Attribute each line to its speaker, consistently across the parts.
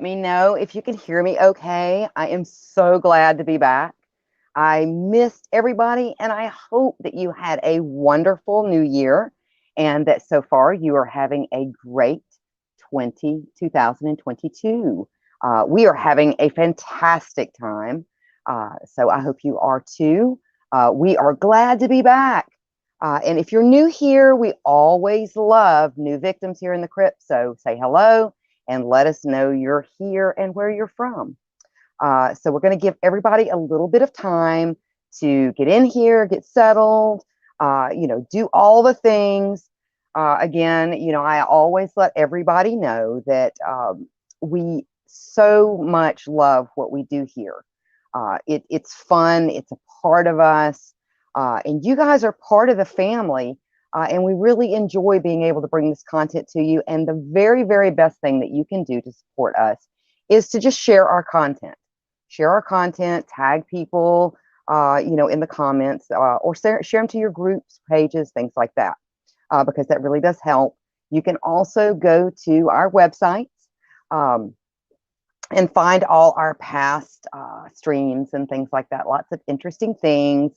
Speaker 1: let me know if you can hear me okay. I am so glad to be back. I missed everybody, and I hope that you had a wonderful new year and that so far you are having a great 2022. We are having a fantastic time, so I hope you are too. We are glad to be back. And if you're new here, we always love new victims here in the crypt, so say hello and let us know you're here and where you're from. So we're going to give everybody a little bit of time to get in here, get settled, do all the things. Again, I always let everybody know that we so much love what we do here. It's fun. It's a part of us. And you guys are part of the family. And we really enjoy being able to bring this content to you. And the very, very best thing that you can do to support us is to just share our content. Share our content, tag people, in the comments, or share them to your groups, pages, things like that, because that really does help. You can also go to our websites and find all our past streams and things like that. Lots of interesting things.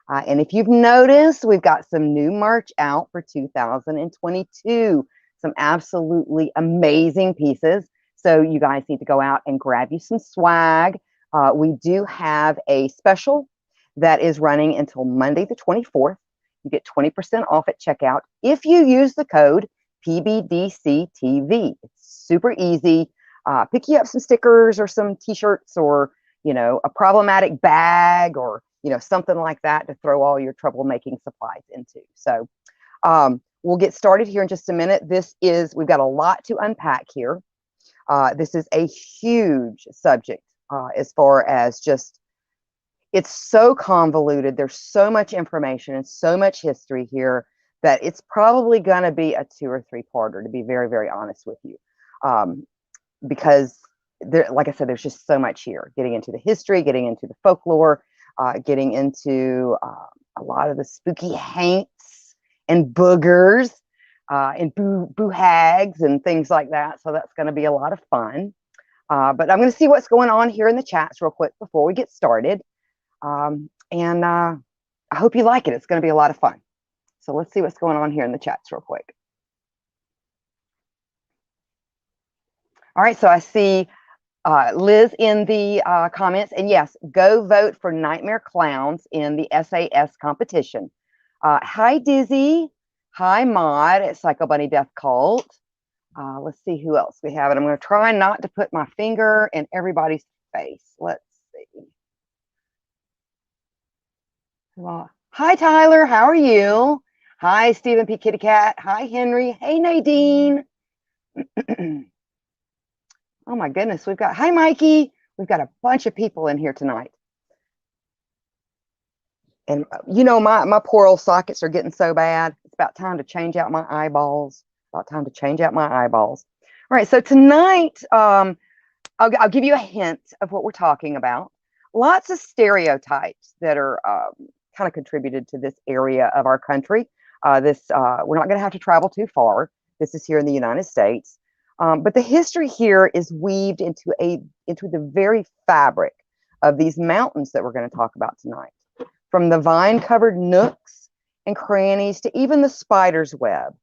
Speaker 1: And if you've noticed, we've got some new merch out for 2022, some absolutely amazing pieces. So you guys need to go out and grab you some swag. We do have a special that is running until Monday the 24th. You get 20% off at checkout if you use the code PBDCTV. It's super easy. Pick you up some stickers or some t-shirts or, a problematic bag or, something like that to throw all your troublemaking supplies into. So we'll get started here in just a minute. We've got a lot to unpack here. This is a huge subject as far as it's so convoluted. There's so much information and so much history here that it's probably going to be a 2 or 3 parter, to be very, very honest with you. Because like I said, there's just so much here, getting into the history, getting into the folklore, getting into a lot of the spooky haints and boogers and boo hags and things like that. So that's going to be a lot of fun. But I'm going to see what's going on here in the chats real quick before we get started. And I hope you like it. It's going to be a lot of fun. So let's see what's going on here in the chats real quick. All right, so I see Liz in the comments. And yes, go vote for Nightmare Clowns in the SAS competition. Hi, Dizzy. Hi, Maud at Psycho Bunny Death Cult. Let's see who else we have. And I'm going to try not to put my finger in everybody's face. Let's see. Hi, Tyler. How are you? Hi, Stephen P. Kitty Cat. Hi, Henry. Hey, Nadine. Oh, my goodness. Hi, Mikey. We've got a bunch of people in here tonight. And, my poor old sockets are getting so bad. It's about time to change out my eyeballs. All right, so tonight, I'll give you a hint of what we're talking about. Lots of stereotypes that are kind of contributed to this area of our country. We're not going to have to travel too far. This is here in the United States. But the history here is weaved into the very fabric of these mountains that we're going to talk about tonight. From the vine-covered nooks and crannies to even the spider's web,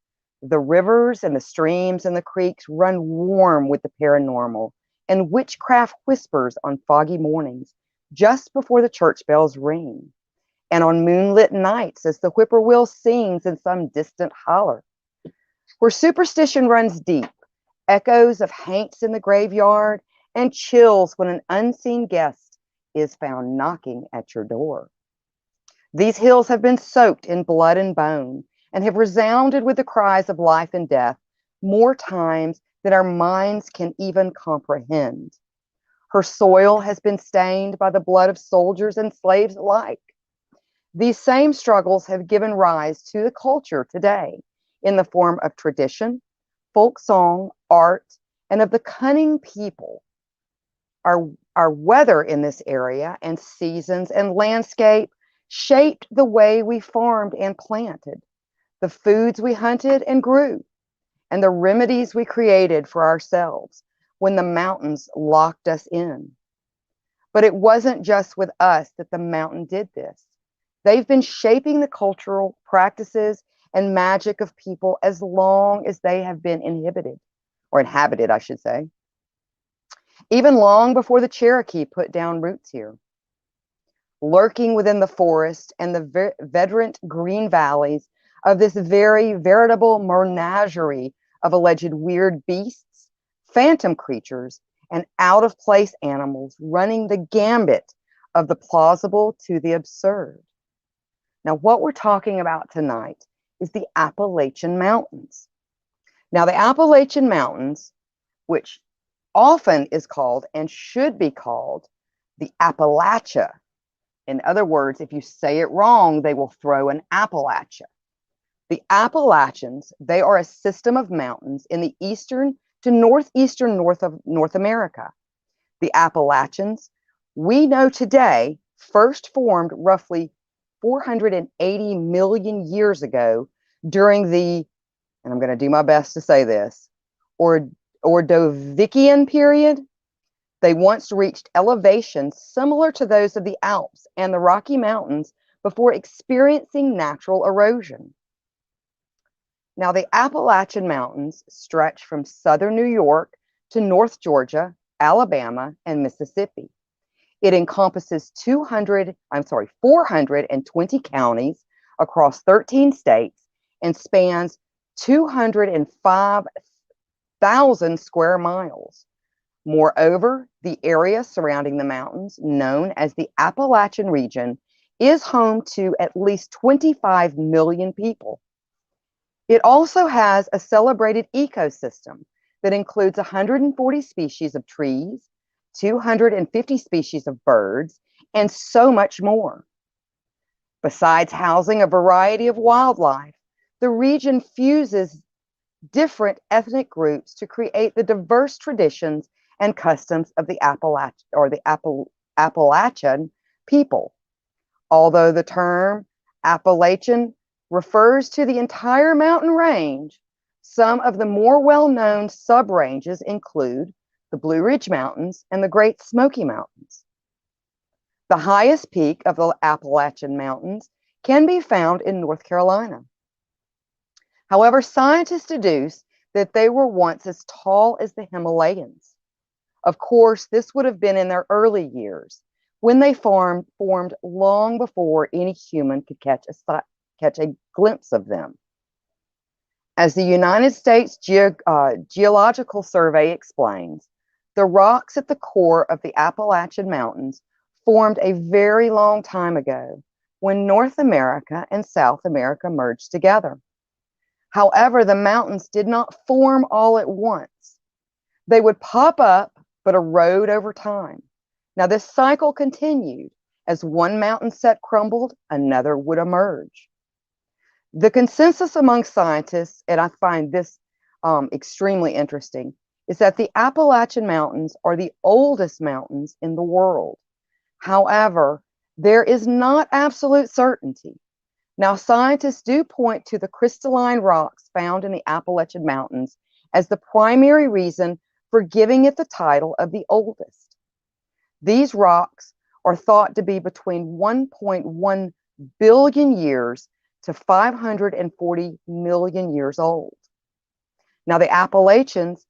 Speaker 1: the rivers and the streams and the creeks run warm with the paranormal, and witchcraft whispers on foggy mornings just before the church bells ring, and on moonlit nights as the whippoorwill sings in some distant holler. Where superstition runs deep, echoes of haints in the graveyard, and chills when an unseen guest is found knocking at your door. These hills have been soaked in blood and bone, and have resounded with the cries of life and death more times than our minds can even comprehend. Her soil has been stained by the blood of soldiers and slaves alike. These same struggles have given rise to the culture today in the form of tradition, folk song, art, and of the cunning people. Our weather in this area and seasons and landscape shaped the way we farmed and planted, the foods we hunted and grew, and the remedies we created for ourselves, when the mountains locked us in. But it wasn't just with us that the mountain did this. They've been shaping the cultural practices and magic of people as long as they have been inhabited, I should say. Even long before the Cherokee put down roots here. Lurking within the forest and the verdant green valleys of this very veritable menagerie of alleged weird beasts, phantom creatures, and out-of-place animals running the gambit of the plausible to the absurd. Now, what we're talking about tonight is the Appalachian Mountains. Now, the Appalachian Mountains, which often is called and should be called the Appalachia. In other words, if you say it wrong, they will throw an Appalachia. The Appalachians, they are a system of mountains in the eastern to northeastern North America. The Appalachians, we know today, first formed roughly 480 million years ago during the, and I'm going to do my best to say this, Ordovician period. They once reached elevations similar to those of the Alps and the Rocky Mountains before experiencing natural erosion. Now, the Appalachian Mountains stretch from southern New York to North Georgia, Alabama, and Mississippi. It encompasses 420 counties across 13 states and spans 205,000 square miles. Moreover, the area surrounding the mountains, known as the Appalachian region, is home to at least 25 million people. It also has a celebrated ecosystem that includes 140 species of trees, 250 species of birds, and so much more. Besides housing a variety of wildlife, the region fuses different ethnic groups to create the diverse traditions and customs of the Appalachian people. Although the term Appalachian refers to the entire mountain range, some of the more well-known subranges include the Blue Ridge Mountains and the Great Smoky Mountains. The highest peak of the Appalachian Mountains can be found in North Carolina. However, scientists deduce that they were once as tall as the Himalayas. Of course, this would have been in their early years, when they formed long before any human could catch a glimpse of them. As the United States Geological Survey explains, the rocks at the core of the Appalachian Mountains formed a very long time ago when North America and South America merged together. However, the mountains did not form all at once. They would pop up but erode over time. Now, this cycle continued. As one mountain set crumbled, another would emerge. The consensus among scientists, and I find this extremely interesting, is that the Appalachian Mountains are the oldest mountains in the world. However, there is not absolute certainty. Now, scientists do point to the crystalline rocks found in the Appalachian Mountains as the primary reason for giving it the title of the oldest. These rocks are thought to be between 1.1 billion years to 540 million years old. Now, the Appalachians,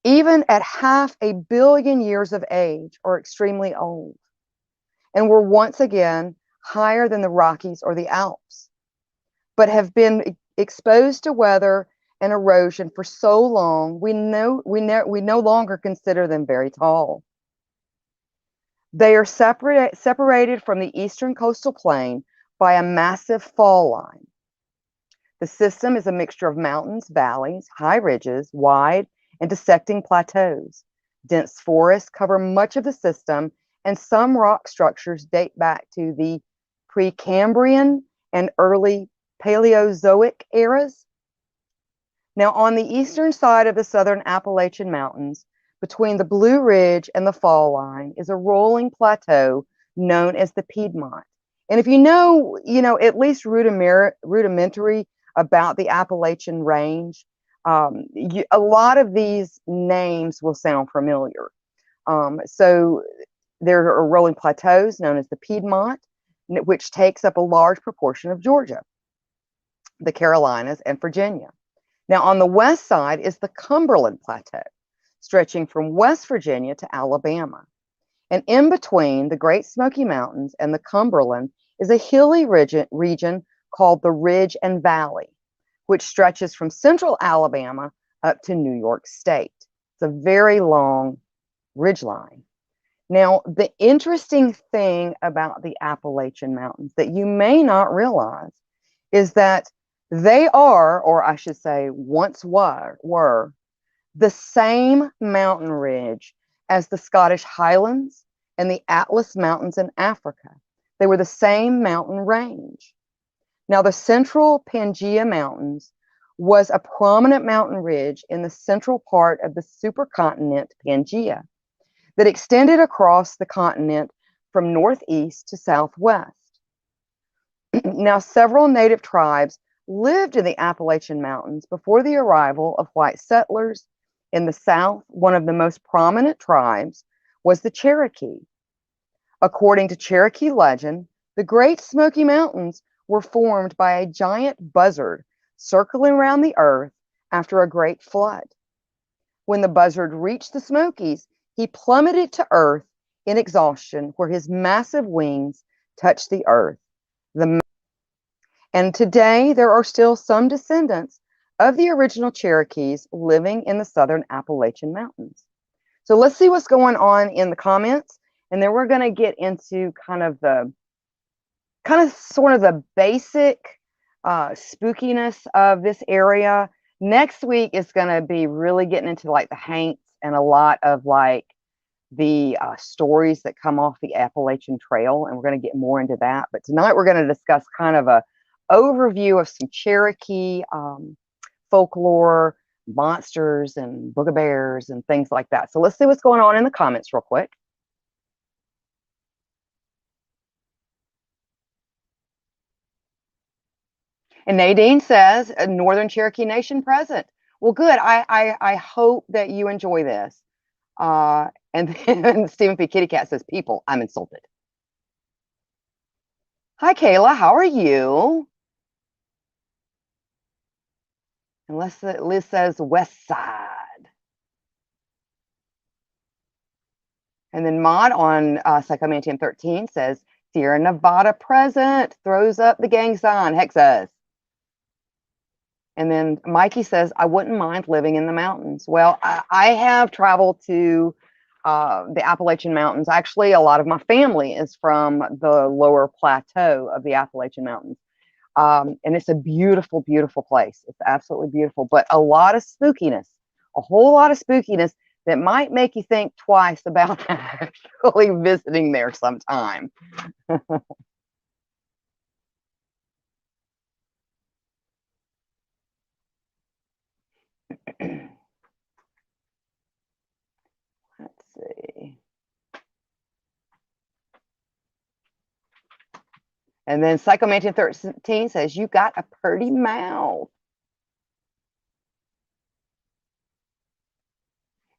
Speaker 1: even at 500 million years of age, are extremely old and were once again higher than the Rockies or the Alps, but have been exposed to weather and erosion for so long, we no longer consider them very tall. They are separated from the eastern coastal plain by a massive fall line. The system is a mixture of mountains, valleys, high ridges, wide and dissecting plateaus. Dense forests cover much of the system, and some rock structures date back to the Precambrian and early Paleozoic eras. Now, on the eastern side of the southern Appalachian Mountains, between the Blue Ridge and the fall line, is a rolling plateau known as the Piedmont. And if you know at least rudimentary about the Appalachian range, A lot of these names will sound familiar. So there are rolling plateaus known as the Piedmont, which takes up a large proportion of Georgia, the Carolinas, and Virginia. Now, on the west side is the Cumberland Plateau, stretching from West Virginia to Alabama. And in between the Great Smoky Mountains and the Cumberland is a hilly region called the Ridge and Valley, which stretches from central Alabama up to New York State. It's a very long ridgeline. Now, the interesting thing about the Appalachian Mountains that you may not realize is that they are, or I should say once were the same mountain ridge as the Scottish Highlands and the Atlas Mountains in Africa. They were the same mountain range. Now, the Central Pangea Mountains was a prominent mountain ridge in the central part of the supercontinent Pangea that extended across the continent from northeast to southwest. Now, several native tribes lived in the Appalachian Mountains before the arrival of white settlers. In the South, one of the most prominent tribes was the Cherokee. According to Cherokee legend, the Great Smoky Mountains were formed by a giant buzzard circling around the earth after a great flood. When the buzzard reached the Smokies, he plummeted to earth in exhaustion, where his massive wings touched the earth. And today, there are still some descendants of the original Cherokees living in the southern Appalachian Mountains. So let's see what's going on in the comments, and then we're going to get into sort of the basic spookiness of this area. Next week is going to be really getting into like the Haints and a lot of like the stories that come off the Appalachian Trail, and we're going to get more into that. But tonight we're going to discuss kind of a overview of some Cherokee folklore, monsters and boogabears and things like that. So let's see what's going on in the comments real quick. And Nadine says, Northern Cherokee Nation present. Well, good. I hope that you enjoy this. And then Stephen P. Kitty Cat says, people, I'm insulted. Hi, Kayla. How are you? And Liz says, West Side. And then Maud on Psychomantium 13 says, Sierra Nevada present, throws up the gang sign, Hexas. And then Mikey says, I wouldn't mind living in the mountains. Well, I have traveled to the Appalachian Mountains. Actually, a lot of my family is from the lower plateau of the Appalachian Mountains. And it's a beautiful, beautiful place. It's absolutely beautiful, but a lot of spookiness, a whole lot of spookiness that might make you think twice about actually visiting there sometime. Let's see. And then Psychomantium 13 says, you got a pretty mouth.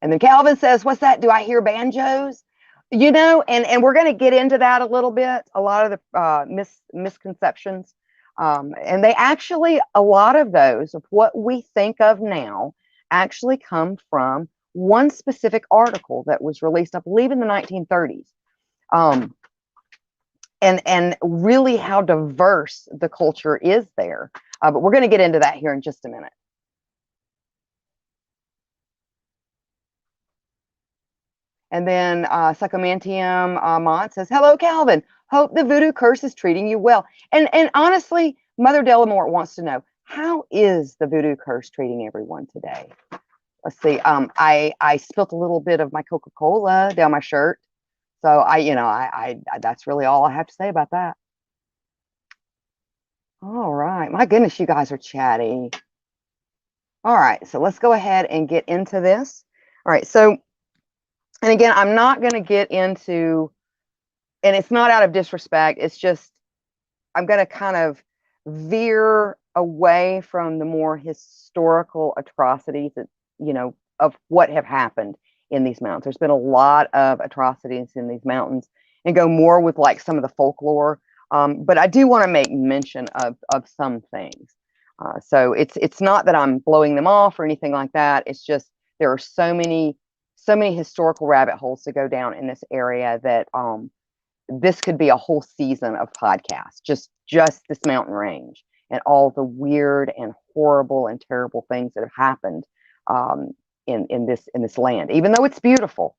Speaker 1: And then Calvin says, what's that? Do I hear banjos? You know, and we're going to get into that a little bit, a lot of the misconceptions. And they actually, a lot of those of what we think of now actually come from one specific article that was released, I believe, in the 1930s. And really how diverse the culture is there. But we're going to get into that here in just a minute. And then Psychomantium Mont says, hello, Calvin. Hope the voodoo curse is treating you well. And honestly, Mother De La Morte wants to know, how is the voodoo curse treating everyone today? Let's see. I spilt a little bit of my Coca-Cola down my shirt. So I that's really all I have to say about that. All right. My goodness, you guys are chatty. All right. So let's go ahead and get into this. All right. So, and again, I'm not going to get into, and it's not out of disrespect. It's just, I'm going to kind of veer away from the more historical atrocities that, of what have happened in these mountains. There's been a lot of atrocities in these mountains, and go more with like some of the folklore. But I do want to make mention of some things. So it's not that I'm blowing them off or anything like that. It's just there are so many historical rabbit holes to go down in this area that this could be a whole season of podcasts, just this mountain range and all the weird and horrible and terrible things that have happened in this land. Even though it's beautiful,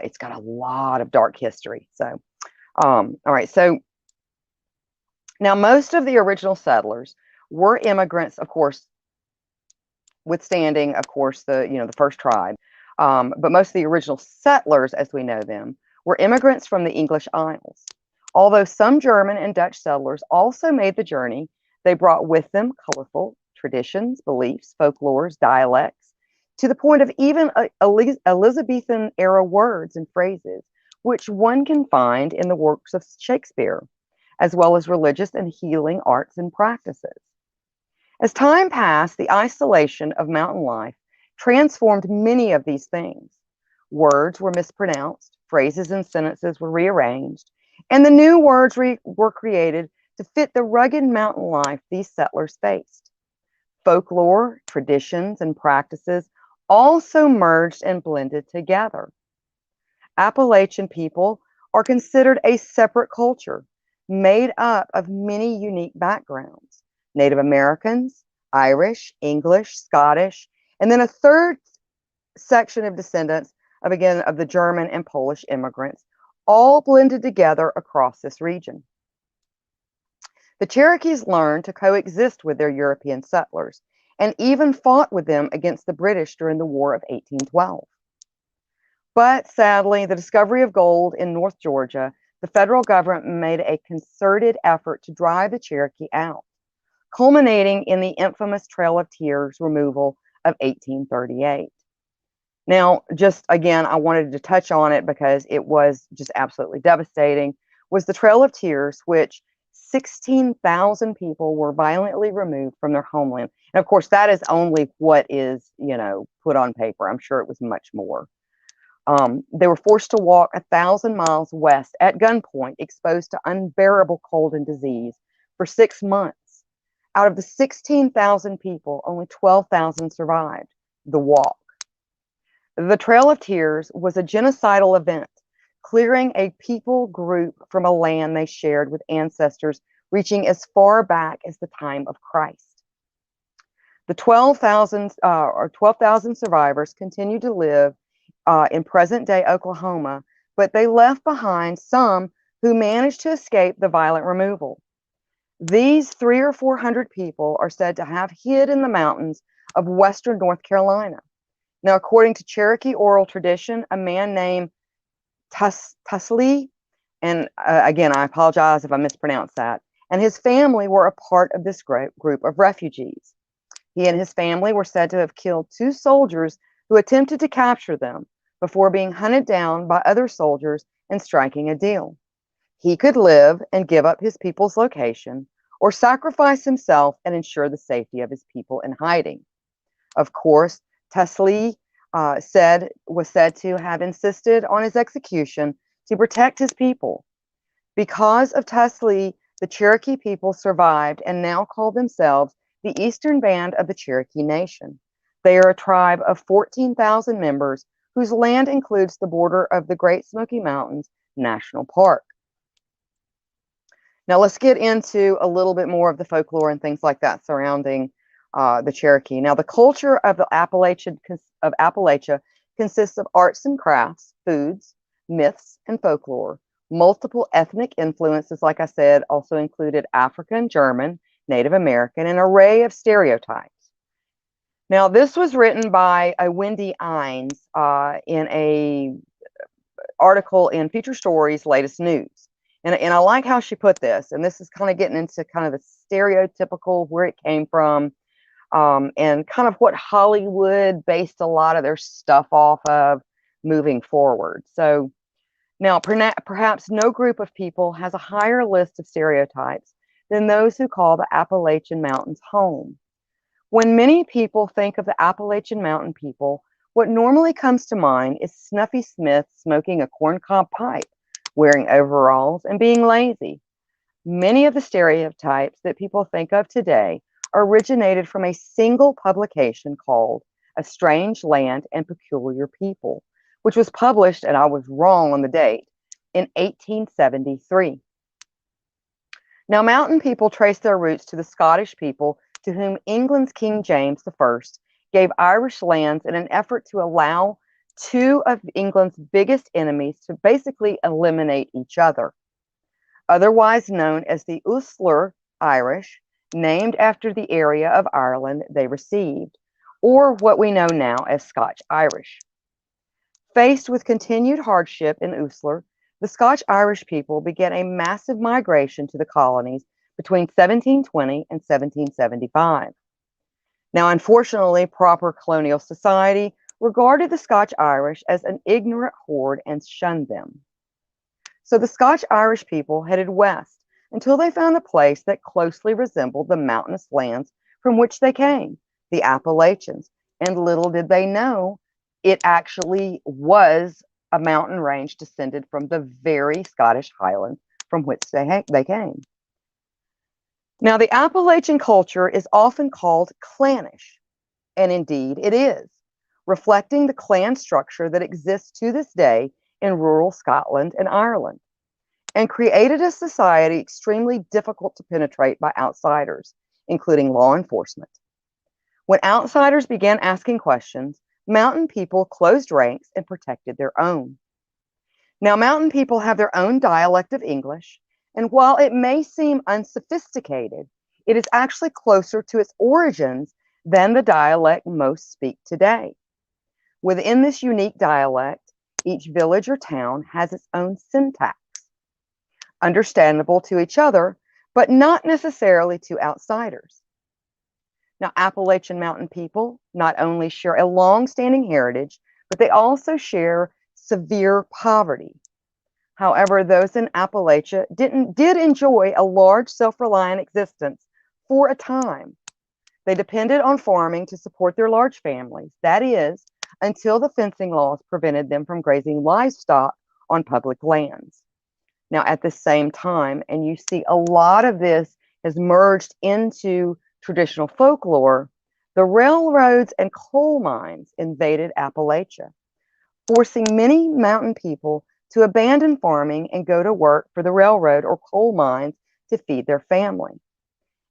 Speaker 1: it's got a lot of dark history. So, all right. So now most of the original settlers were immigrants, of course, withstanding, of course, the first tribe. But most of the original settlers, as we know them, were immigrants from the English Isles. Although some German and Dutch settlers also made the journey, they brought with them colorful traditions, beliefs, folklores, dialects, to the point of even Elizabethan era words and phrases, which one can find in the works of Shakespeare, as well as religious and healing arts and practices. As time passed, the isolation of mountain life transformed many of these things. Words were mispronounced, phrases and sentences were rearranged, and the new words were created to fit the rugged mountain life these settlers faced. Folklore, traditions, and practices also merged and blended together. Appalachian people are considered a separate culture made up of many unique backgrounds: Native Americans, Irish, English, Scottish, and then a third section of descendants of the German and Polish immigrants, all blended together across this region. The Cherokees learned to coexist with their European settlers and even fought with them against the British during the War of 1812. But sadly, the discovery of gold in North Georgia, the federal government made a concerted effort to drive the Cherokee out, culminating in the infamous Trail of Tears removal of 1838. Now, just again, I wanted to touch on it because it was just absolutely devastating, was the Trail of Tears, which 16,000 people were violently removed from their homeland. And of course, that is only what is, put on paper. I'm sure it was much more. They were forced to walk 1,000 miles west at gunpoint, exposed to unbearable cold and disease for 6 months. Out of the 16,000 people, only 12,000 survived the walk. The Trail of Tears was a genocidal event, clearing a people group from a land they shared with ancestors reaching as far back as the time of Christ. The 12,000 survivors continued to live in present-day Oklahoma, but they left behind some who managed to escape the violent removal. These 300 or 400 people are said to have hid in the mountains of western North Carolina. Now, according to Cherokee oral tradition, a man named Tusley, and again, I apologize if I mispronounced that, and his family were a part of this group of refugees. He and his family were said to have killed 2 soldiers who attempted to capture them before being hunted down by other soldiers and striking a deal. He could live and give up his people's location, or sacrifice himself and ensure the safety of his people in hiding. Of course, Tusley was said to have insisted on his execution to protect his people. Because of Tusley, the Cherokee people survived and now call themselves the Eastern Band of the Cherokee Nation. They are a tribe of 14,000 members whose land includes the border of the Great Smoky Mountains National Park. Now let's get into a little bit more of the folklore and things like that surrounding the Cherokee. Now, the culture of Appalachia consists of arts and crafts, foods, myths, and folklore. Multiple ethnic influences, like I said, also included African, German, Native American, an array of stereotypes. Now, this was written by Wendy Ines in a article in Future Stories Latest News. And I like how she put this, and this is kind of getting into kind of the stereotypical, where it came from, and kind of what Hollywood based a lot of their stuff off of moving forward. So now perhaps no group of people has a higher list of stereotypes than those who call the Appalachian Mountains home. When many people think of the Appalachian Mountain people, what normally comes to mind is Snuffy Smith smoking a corncob pipe, wearing overalls, and being lazy. Many of the stereotypes that people think of today originated from a single publication called A Strange Land and Peculiar People, which was published, and I was wrong on the date, in 1873. Now, mountain people trace their roots to the Scottish people to whom England's King James I gave Irish lands in an effort to allow two of England's biggest enemies to basically eliminate each other. Otherwise known as the Ulster Irish, named after the area of Ireland they received, or what we know now as Scotch Irish. Faced with continued hardship in Ulster, the Scotch-Irish people began a massive migration to the colonies between 1720 and 1775. Now, unfortunately, proper colonial society regarded the Scotch-Irish as an ignorant horde and shunned them. So the Scotch-Irish people headed west until they found a place that closely resembled the mountainous lands from which they came, the Appalachians. And little did they know, it actually was a mountain range descended from the very Scottish Highlands from which they came. Now, the Appalachian culture is often called clannish, and indeed it is, reflecting the clan structure that exists to this day in rural Scotland and Ireland, and created a society extremely difficult to penetrate by outsiders, including law enforcement. When outsiders began asking questions, mountain people closed ranks and protected their own. Now, mountain people have their own dialect of English, and while it may seem unsophisticated, it is actually closer to its origins than the dialect most speak today. Within this unique dialect, each village or town has its own syntax, understandable to each other, but not necessarily to outsiders. Now, Appalachian Mountain people not only share a long-standing heritage, but they also share severe poverty. However, those in Appalachia did enjoy a large self-reliant existence for a time. They depended on farming to support their large families, that is, until the fencing laws prevented them from grazing livestock on public lands. Now, at the same time, and you see a lot of this has merged into traditional folklore, the railroads and coal mines invaded Appalachia, forcing many mountain people to abandon farming and go to work for the railroad or coal mines to feed their family.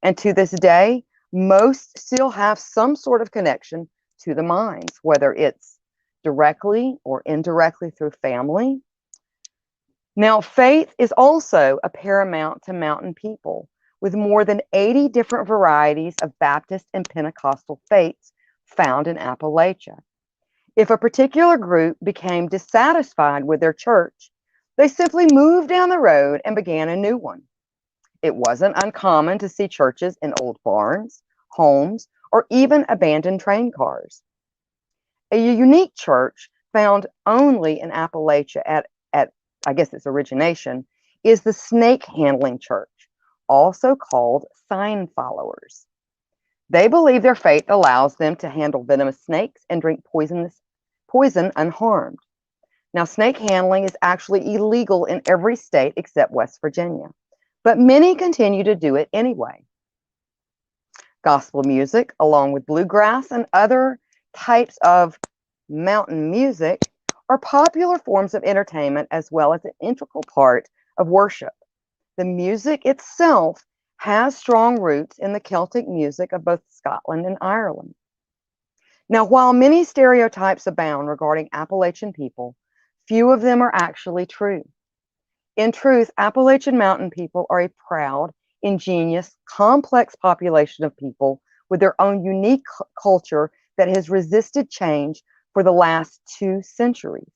Speaker 1: And to this day, most still have some sort of connection to the mines, whether it's directly or indirectly through family. Now, faith is also a paramount to mountain people, with more than 80 different varieties of Baptist and Pentecostal faiths found in Appalachia. If a particular group became dissatisfied with their church, they simply moved down the road and began a new one. It wasn't uncommon to see churches in old barns, homes, or even abandoned train cars. A unique church found only in Appalachia at I guess its origination is the snake handling church, also called sign followers. They believe their faith allows them to handle venomous snakes and drink poison unharmed. Now, snake handling is actually illegal in every state except West Virginia, but many continue to do it anyway. Gospel music, along with bluegrass and other types of mountain music, are popular forms of entertainment as well as an integral part of worship. The music itself has strong roots in the Celtic music of both Scotland and Ireland. Now, while many stereotypes abound regarding Appalachian people, few of them are actually true. In truth, Appalachian Mountain people are a proud, ingenious, complex population of people with their own unique culture that has resisted change for the last 2 centuries.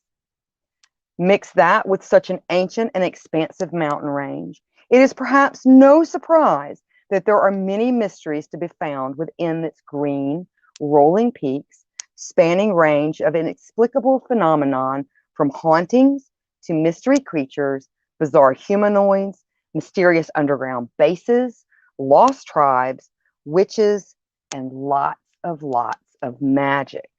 Speaker 1: Mix that with such an ancient and expansive mountain range, it is perhaps no surprise that there are many mysteries to be found within its green, rolling peaks, spanning range of inexplicable phenomenon from hauntings to mystery creatures, bizarre humanoids, mysterious underground bases, lost tribes, witches, and lots of magic.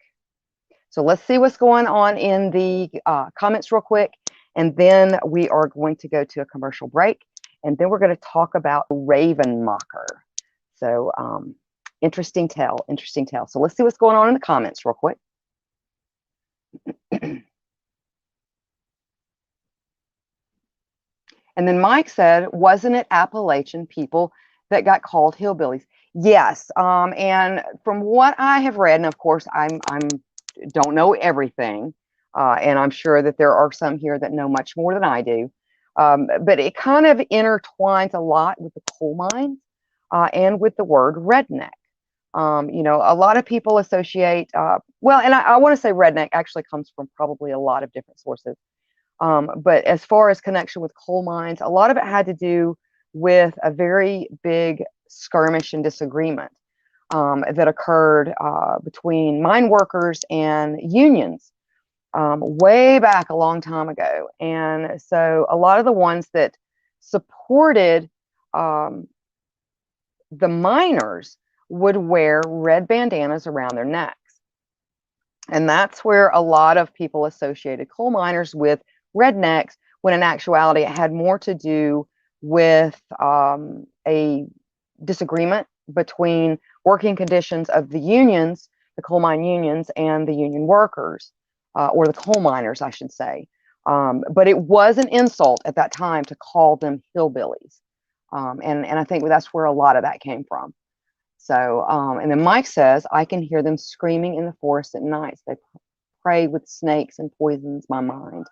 Speaker 1: So let's see what's going on in the comments real quick. And then we are going to go to a commercial break. And then we're going to talk about Raven Mocker. So interesting tale, interesting tale. So let's see what's going on in the comments real quick. And then Mike said, wasn't it Appalachian people that got called hillbillies? Yes. And from what I have read, and of course I'm don't know everything, and I'm sure that there are some here that know much more than I do. But it kind of intertwines a lot with the coal mines and with the word redneck. You know, a lot of people associate, well, and I want to say redneck actually comes from probably a lot of different sources. But as far as connection with coal mines, a lot of it had to do with a very big skirmish and disagreement that occurred between mine workers and unions way back a long time ago. And so a lot of the ones that supported the miners would wear red bandanas around their necks. And that's where a lot of people associated coal miners with rednecks, when in actuality it had more to do with a disagreement between working conditions of the unions, the coal mine unions, and the union workers, or the coal miners, I should say. But it was an insult at that time to call them hillbillies. And I think that's where a lot of that came from. So, and then Mike says, I can hear them screaming in the forest at night. They prey with snakes and poisons my mind.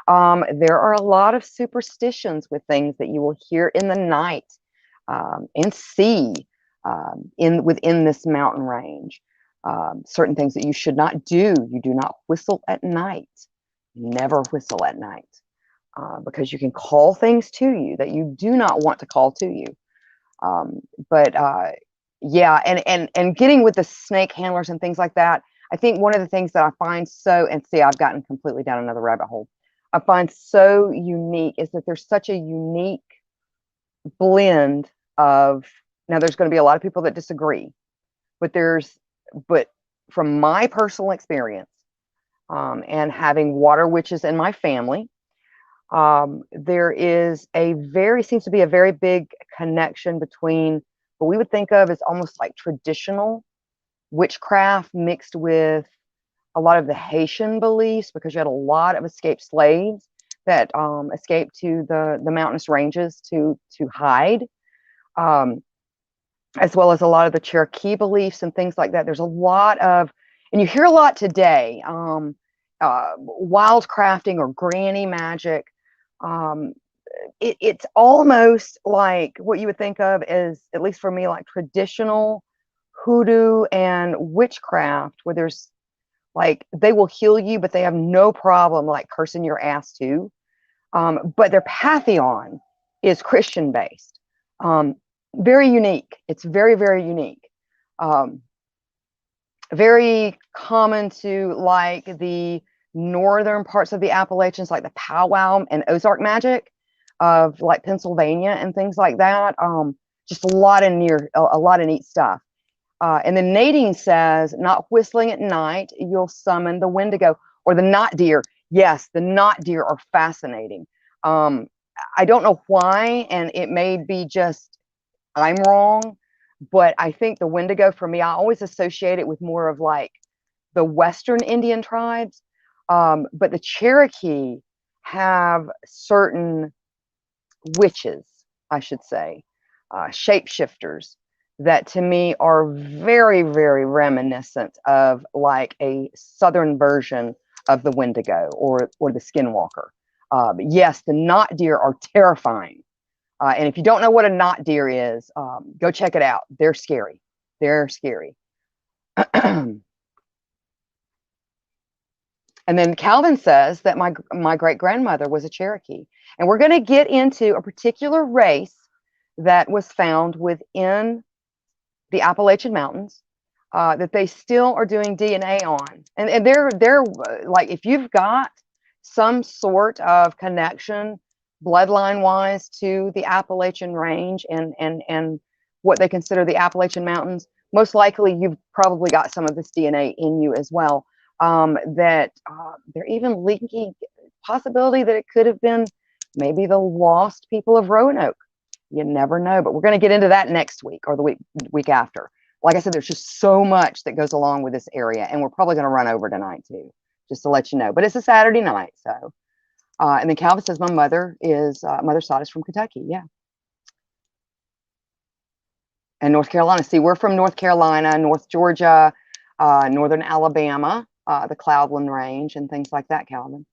Speaker 1: There are a lot of superstitions with things that you will hear in the night and see within this mountain range. Certain things that you should not do. You do not whistle at night. Never whistle at night because you can call things to you that you do not want to call to you. But yeah, and getting with the snake handlers and things like that, I think one of the things that I find and see, I've gotten completely down another rabbit hole. I find so unique is that there's such a unique blend of, now there's going to be a lot of people that disagree, but from my personal experience and having water witches in my family, there seems to be a very big connection between what we would think of as almost like traditional witchcraft mixed with a lot of the Haitian beliefs, because you had a lot of escaped slaves that escaped to the mountainous ranges to hide, as well as a lot of the Cherokee beliefs and things like that. There's a lot of, and you hear a lot today, wildcrafting or granny magic. It's almost like what you would think of as, at least for me, like traditional hoodoo and witchcraft, where there's like, they will heal you, but they have no problem like cursing your ass too. But their pantheon is Christian based. Very unique. It's very, very unique. Very common to like the northern parts of the Appalachians, like the powwow and Ozark magic of like Pennsylvania and things like that. Just a lot of neat stuff. And then Nadine says, not whistling at night, you'll summon the Wendigo or the knot deer. Yes, the knot deer are fascinating. I don't know why, and it may be just I'm wrong, but I think the Wendigo, for me, I always associate it with more of like the Western Indian tribes. But the Cherokee have certain witches, I should say, shapeshifters, that to me are very, very reminiscent of like a southern version of the Wendigo or the Skinwalker. But yes, the knot deer are terrifying. And if you don't know what a knot deer is, go check it out. They're scary. They're scary. And then Calvin says that my great-grandmother was a Cherokee. And we're going to get into a particular race that was found within the Appalachian Mountains that they still are doing DNA on. And they're like, if you've got some sort of connection bloodline wise to the Appalachian range and what they consider the Appalachian Mountains, most likely you've probably got some of this DNA in you as well. They're even linking possibility that it could have been maybe the lost people of Roanoke. You never know, but we're going to get into that next week or the week after. Like I said, there's just so much that goes along with this area, and we're probably going to run over tonight too, just to let you know. But it's a Saturday night, so. And then Calvin says, my mother is Mother Sodus from Kentucky. Yeah. And North Carolina. See, we're from North Carolina, North Georgia, Northern Alabama, the Cloudland Range, and things like that, Calvin.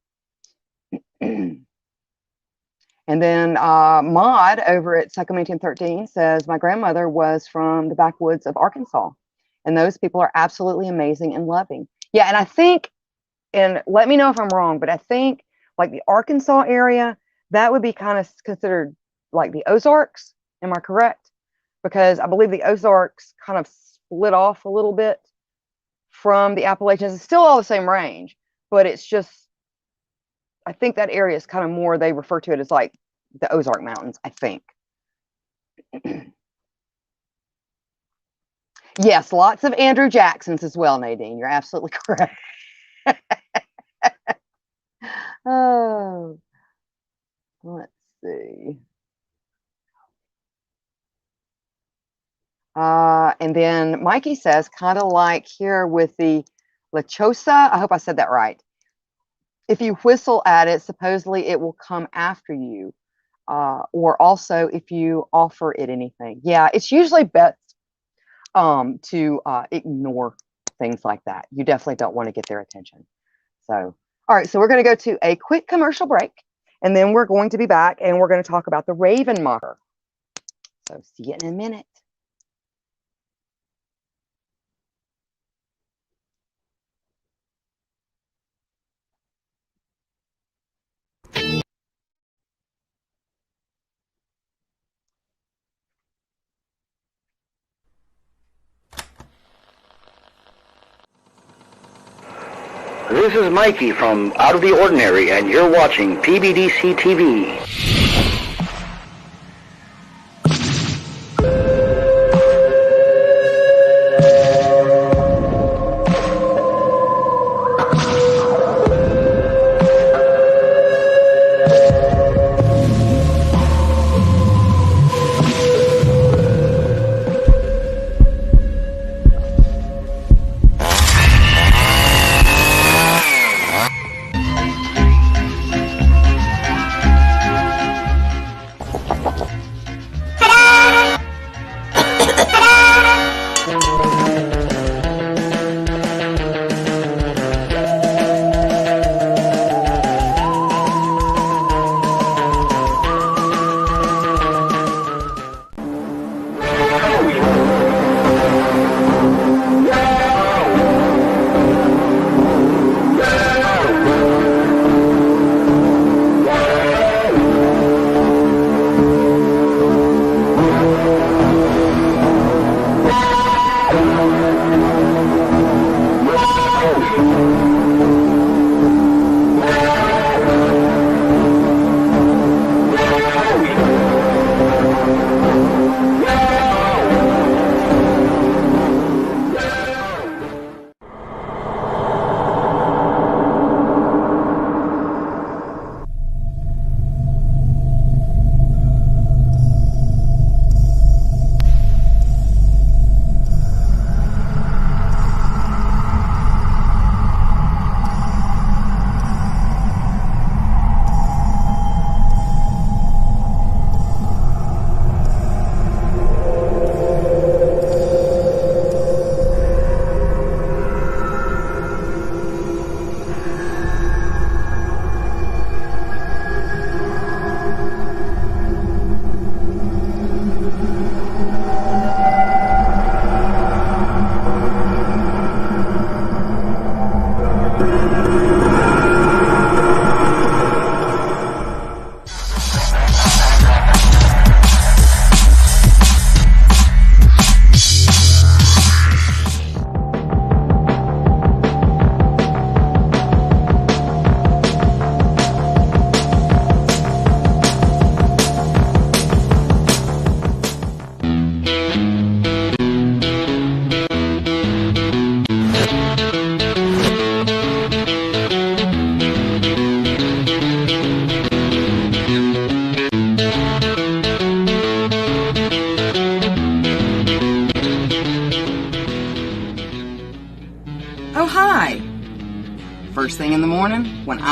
Speaker 1: And then Maud over at Sacramento 13 says, my grandmother was from the backwoods of Arkansas, and those people are absolutely amazing and loving. Yeah, and I think, and let me know if I'm wrong, but I think like the Arkansas area, that would be kind of considered like the Ozarks. Am I correct? Because I believe the Ozarks kind of split off a little bit from the Appalachians. It's still all the same range, but it's just, I think that area is kind of more, they refer to it as like the Ozark Mountains, I think. Yes, lots of Andrew Jacksons as well, Nadine. You're absolutely correct. Oh, let's see. And then Mikey says, kind of like here with the lechosa, I hope I said that right. If you whistle at it, supposedly it will come after you. Or also if you offer it anything. Yeah, it's usually best to ignore things like that. You definitely don't want to get their attention. So, all right, so we're going to go to a quick commercial break, and then we're going to be back and we're going to talk about the raven mocker. So see you in a minute.
Speaker 2: This is Mikey from Out of the Ordinary, and you're watching PBDC TV.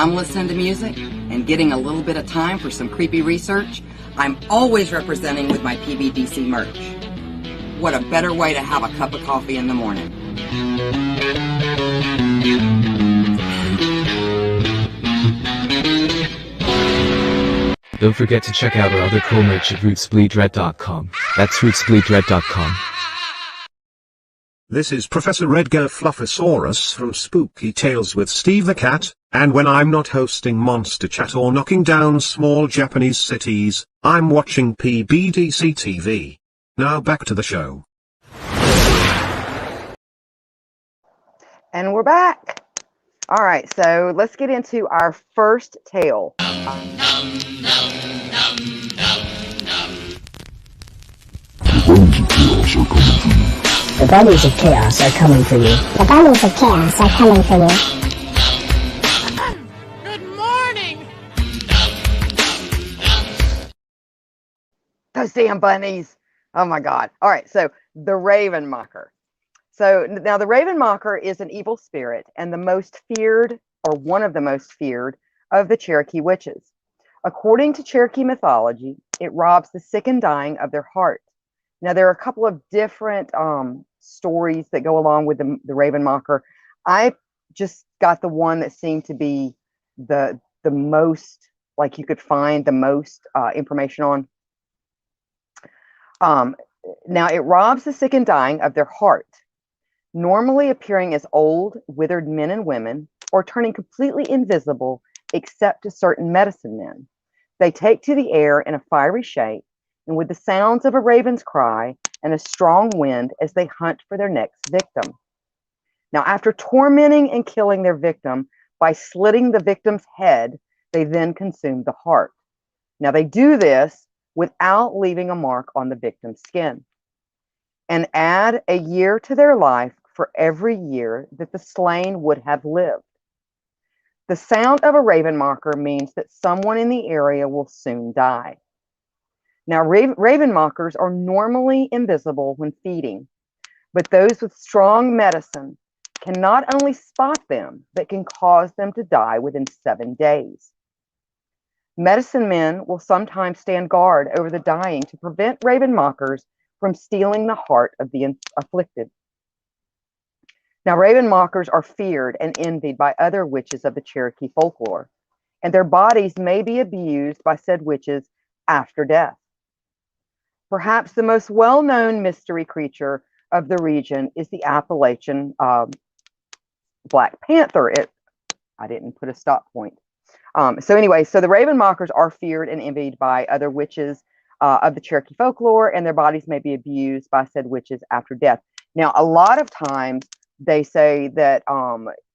Speaker 3: I'm listening to music and getting a little bit of time for some creepy research, I'm always representing with my PBDC merch. What a better way to have a cup of coffee in the morning.
Speaker 4: Don't forget to check out our other cool merch at rootsbleedred.com. That's rootsbleedred.com.
Speaker 5: This is Professor Edgar Fluffosaurus from Spooky Tales with Steve the Cat, and when I'm not hosting Monster Chat or knocking down small Japanese cities, I'm watching PBDC TV. Now back to the show.
Speaker 1: And we're back. All right, so let's get into our first tale.
Speaker 6: The bunnies of chaos are coming for you. The bunnies of chaos are coming for you.
Speaker 7: Good morning!
Speaker 1: Those damn bunnies. Oh my God. All right, so the Raven Mocker. So now the Raven Mocker is an evil spirit and the most feared, or one of the most feared, of the Cherokee witches. According to Cherokee mythology, it robs the sick and dying of their heart. Now, there are a couple of different stories that go along with the Raven Mocker. I just got the one that seemed to be the most, like you could find the most information on. Now, it robs the sick and dying of their heart, normally appearing as old, withered men and women, or turning completely invisible except to certain medicine men. They take to the air in a fiery shape, and with the sounds of a raven's cry and a strong wind as they hunt for their next victim. Now, after tormenting and killing their victim by slitting the victim's head, they then consume the heart. Now, they do this without leaving a mark on the victim's skin, and add a year to their life for every year that the slain would have lived. The sound of a raven mocker means that someone in the area will soon die. Now, raven mockers are normally invisible when feeding, but those with strong medicine can not only spot them, but can cause them to die within 7 days. Medicine men will sometimes stand guard over the dying to prevent raven mockers from stealing the heart of the afflicted. Now, raven mockers are feared and envied by other witches of the Cherokee folklore, and their bodies may be abused by said witches after death. Perhaps the most well-known mystery creature of the region is the Appalachian Black Panther. I didn't put a stop point. So anyway, so the raven mockers are feared and envied by other witches of the Cherokee folklore, and their bodies may be abused by said witches after death. Now, a lot of times they say that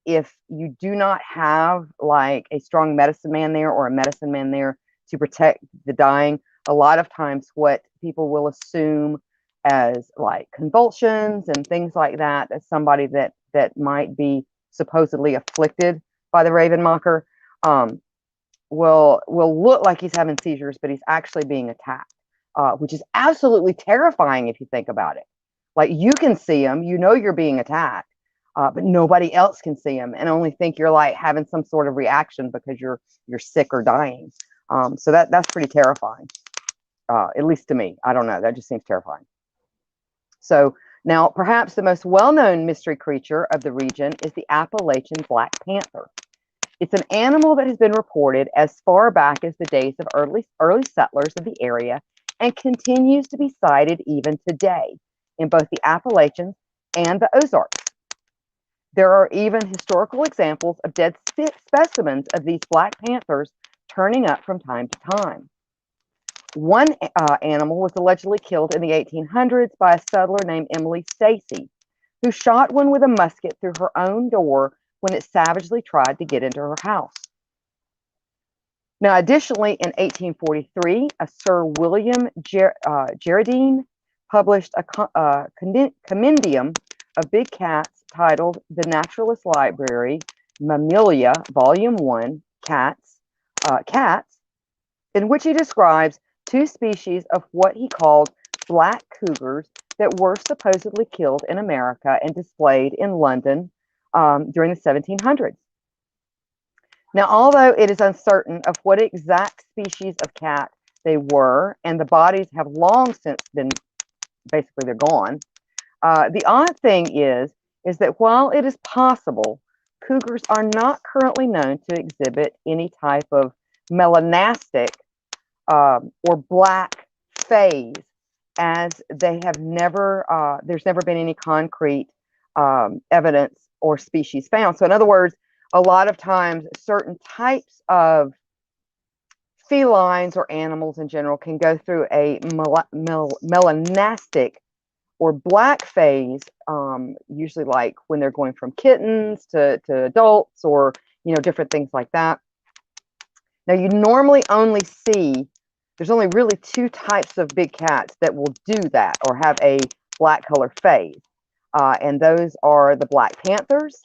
Speaker 1: if you do not have like a strong medicine man there or a medicine man there to protect the dying, a lot of times what people will assume as like convulsions and things like that as somebody that might be supposedly afflicted by the raven mocker will look like he's having seizures, but he's actually being attacked, which is absolutely terrifying if you think about it. Like, you can see him, you know you're being attacked, but nobody else can see him and only think you're like having some sort of reaction because you're sick or dying. So that's pretty terrifying. At least to me. I don't know. That just seems terrifying. So now, perhaps the most well-known mystery creature of the region is the Appalachian Black Panther. It's an animal that has been reported as far back as the days of early settlers of the area and continues to be sighted even today in both the Appalachians and the Ozarks. There are even historical examples of dead specimens of these Black Panthers turning up from time to time. One animal was allegedly killed in the 1800s by a settler named Emily Stacy, who shot one with a musket through her own door when it savagely tried to get into her house. Now, additionally, in 1843, a Sir William Gerardine published a compendium of big cats titled The Naturalist Library, Mammalia, Volume 1, Cats, in which he describes 2 species of what he called black cougars that were supposedly killed in America and displayed in London during the 1700s. Now, although it is uncertain of what exact species of cat they were, and the bodies have long since been, basically they're gone, the odd thing is that while it is possible, cougars are not currently known to exhibit any type of melanastic or black phase, as they have never, there's never been any concrete evidence or species found. So in other words, a lot of times certain types of felines or animals in general can go through a melanastic or black phase, usually like when they're going from kittens to adults, or different things like that. Now you normally only see, there's only really two types of big cats that will do that or have a black color phase, and those are the black panthers,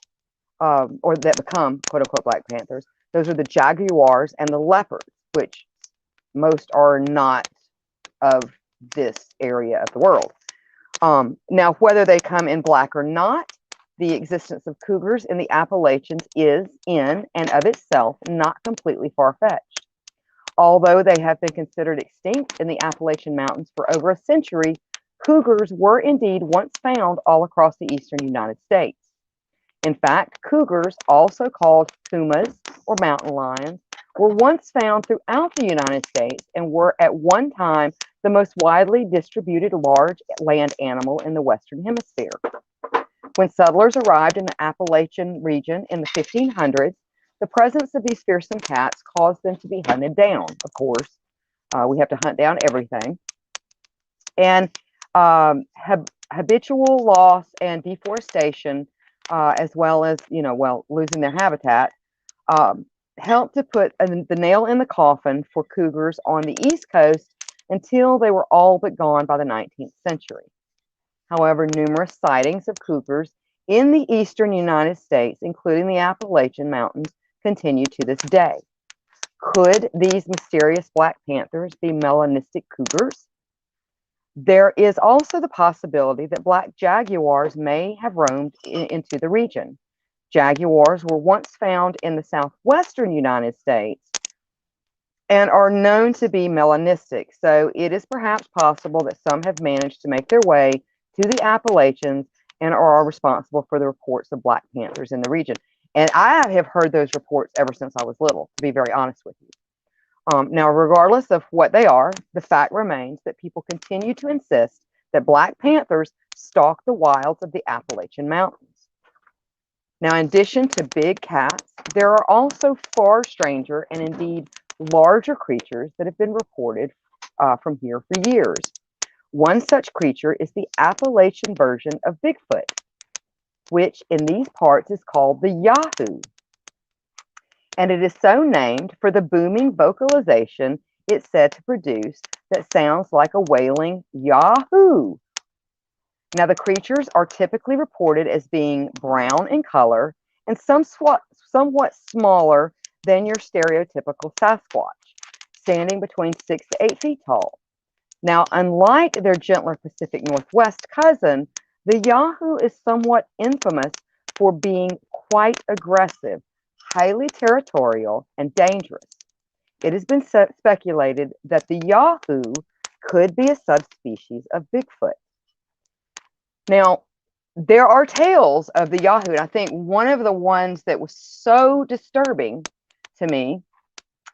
Speaker 1: or that become quote unquote black panthers. Those are the jaguars and the leopards, which most are not of this area of the world. Now, whether they come in black or not, the existence of cougars in the Appalachians is in and of itself not completely far-fetched. Although they have been considered extinct in the Appalachian Mountains for over a century, cougars were indeed once found all across the eastern United States. In fact, cougars, also called pumas or mountain lions, were once found throughout the United States and were at one time the most widely distributed large land animal in the Western Hemisphere. When settlers arrived in the Appalachian region in the 1500s, the presence of these fearsome cats caused them to be hunted down. Of course, we have to hunt down everything. And habitual loss and deforestation, as well as, losing their habitat, helped to put the nail in the coffin for cougars on the East Coast until they were all but gone by the 19th century. However, numerous sightings of cougars in the eastern United States, including the Appalachian Mountains, continue to this day. Could these mysterious black panthers be melanistic cougars? There is also the possibility that black jaguars may have roamed into the region. Jaguars were once found in the southwestern United States and are known to be melanistic, so it is perhaps possible that some have managed to make their way to the Appalachians and are responsible for the reports of black panthers in the region. And I have heard those reports ever since I was little, to be very honest with you. Now, regardless of what they are, the fact remains that people continue to insist that black panthers stalk the wilds of the Appalachian Mountains. Now, in addition to big cats, there are also far stranger and indeed larger creatures that have been reported from here for years. One such creature is the Appalachian version of Bigfoot, which in these parts is called the Yahoo. And it is so named for the booming vocalization it's said to produce that sounds like a wailing Yahoo. Now, the creatures are typically reported as being brown in color and somewhat smaller than your stereotypical Sasquatch, standing between 6 to 8 feet tall. Now, unlike their gentler Pacific Northwest cousin, the Yahoo is somewhat infamous for being quite aggressive, highly territorial, and dangerous. It has been speculated that the Yahoo could be a subspecies of Bigfoot. Now, there are tales of the Yahoo, and I think one of the ones that was so disturbing to me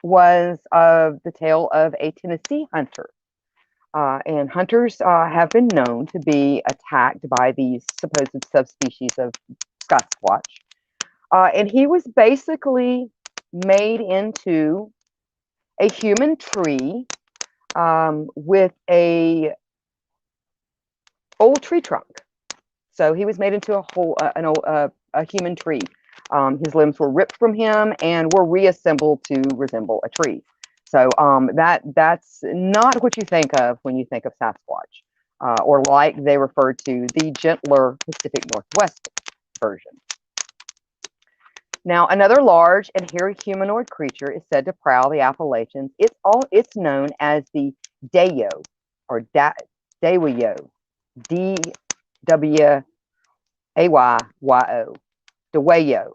Speaker 1: was the tale of a Tennessee hunter. And hunters have been known to be attacked by these supposed subspecies of Sasquatch. And he was basically made into a human tree with a old tree trunk. So he was made into a human tree. His limbs were ripped from him and were reassembled to resemble a tree. So that's not what you think of when you think of Sasquatch, or like they refer to the gentler Pacific Northwest version. Now, another large and hairy humanoid creature is said to prowl the Appalachians. It's known as the Dayo, or Dawayo, D-W-A-Y-Y-O, Dawayo.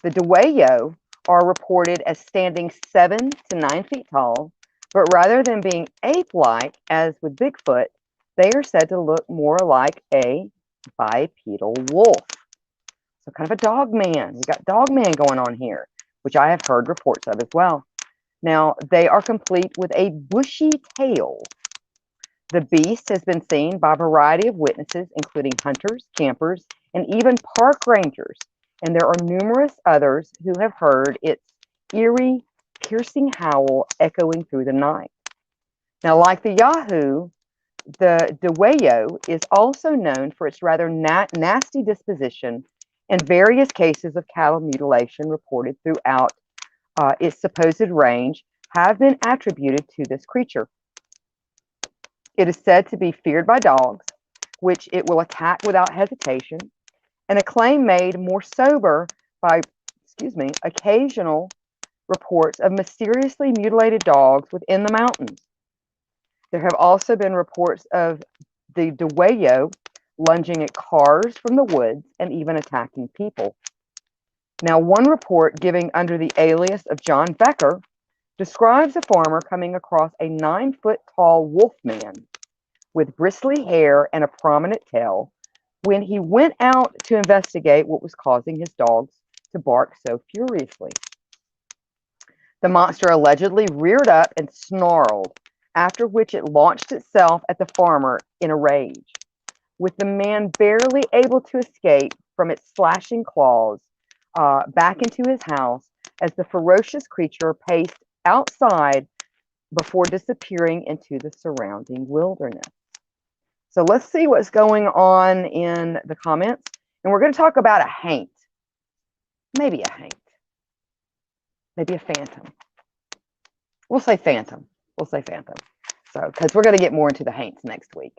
Speaker 1: The Dawayo are reported as standing 7 to 9 feet tall, but rather than being ape-like, as with Bigfoot, they are said to look more like a bipedal wolf. So kind of a dog man. We got dog man going on here, which I have heard reports of as well. Now, they are complete with a bushy tail. The beast has been seen by a variety of witnesses, including hunters, campers, and even park rangers. And there are numerous others who have heard its eerie, piercing howl echoing through the night. Now, like the Yahoo, the Dewayo is also known for its rather nasty disposition, and various cases of cattle mutilation reported throughout its supposed range have been attributed to this creature. It is said to be feared by dogs, which it will attack without hesitation, and a claim made more sober by, occasional reports of mysteriously mutilated dogs within the mountains. There have also been reports of the Dewayo lunging at cars from the woods and even attacking people. Now, one report giving under the alias of John Becker describes a farmer coming across a 9-foot-tall wolf man with bristly hair and a prominent tail when he went out to investigate what was causing his dogs to bark so furiously. The monster allegedly reared up and snarled, after which it launched itself at the farmer in a rage, with the man barely able to escape from its slashing claws back into his house as the ferocious creature paced outside before disappearing into the surrounding wilderness. So let's see what's going on in the comments. And we're going to talk about a haint. Maybe a haint. Maybe a phantom. We'll say phantom. We'll say phantom. So, because we're going to get more into the haints next week.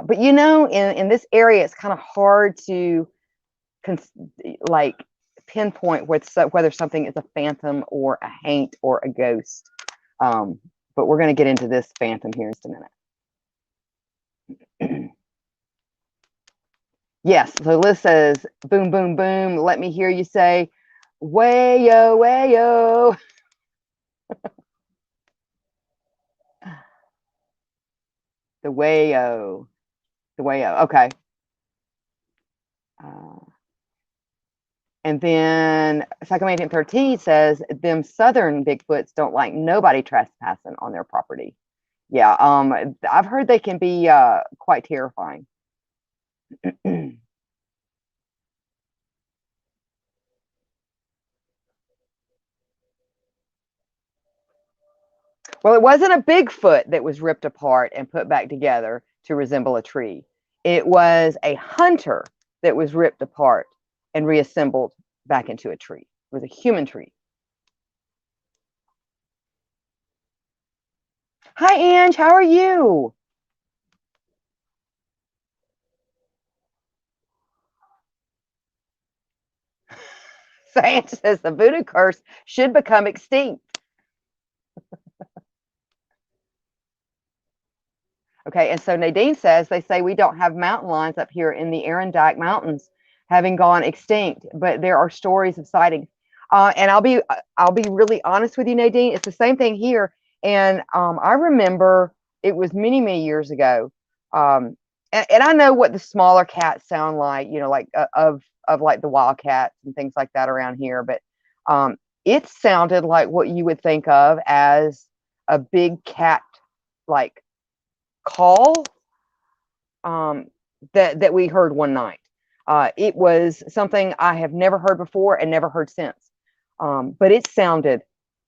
Speaker 1: But you know, in this area, it's kind of hard to pinpoint whether something is a phantom or a haint or a ghost. But we're going to get into this phantom here in just a minute. Yes, so Liz says, boom, boom, boom. Let me hear you say, way-yo, way-yo. The way-yo. The way-yo, okay. And then Psychomaniac 13 says, them southern Bigfoots don't like nobody trespassing on their property. Yeah, I've heard they can be quite terrifying. Well, it wasn't a Bigfoot that was ripped apart and put back together to resemble a tree. It was a hunter that was ripped apart and reassembled back into a tree. It was a human tree. Hi, Ange. How are you? So Ange says the voodoo curse should become extinct. Okay, and so Nadine says, they say we don't have mountain lions up here in the Arondack Mountains having gone extinct, but there are stories of sightings. And I'll be really honest with you, Nadine. It's the same thing here. And I remember it was many, many years ago. And I know what the smaller cats sound like, you know, like of like the wildcats and things like that around here. But it sounded like what you would think of as a big cat, like call that we heard one night. It was something I have never heard before and never heard since. But it sounded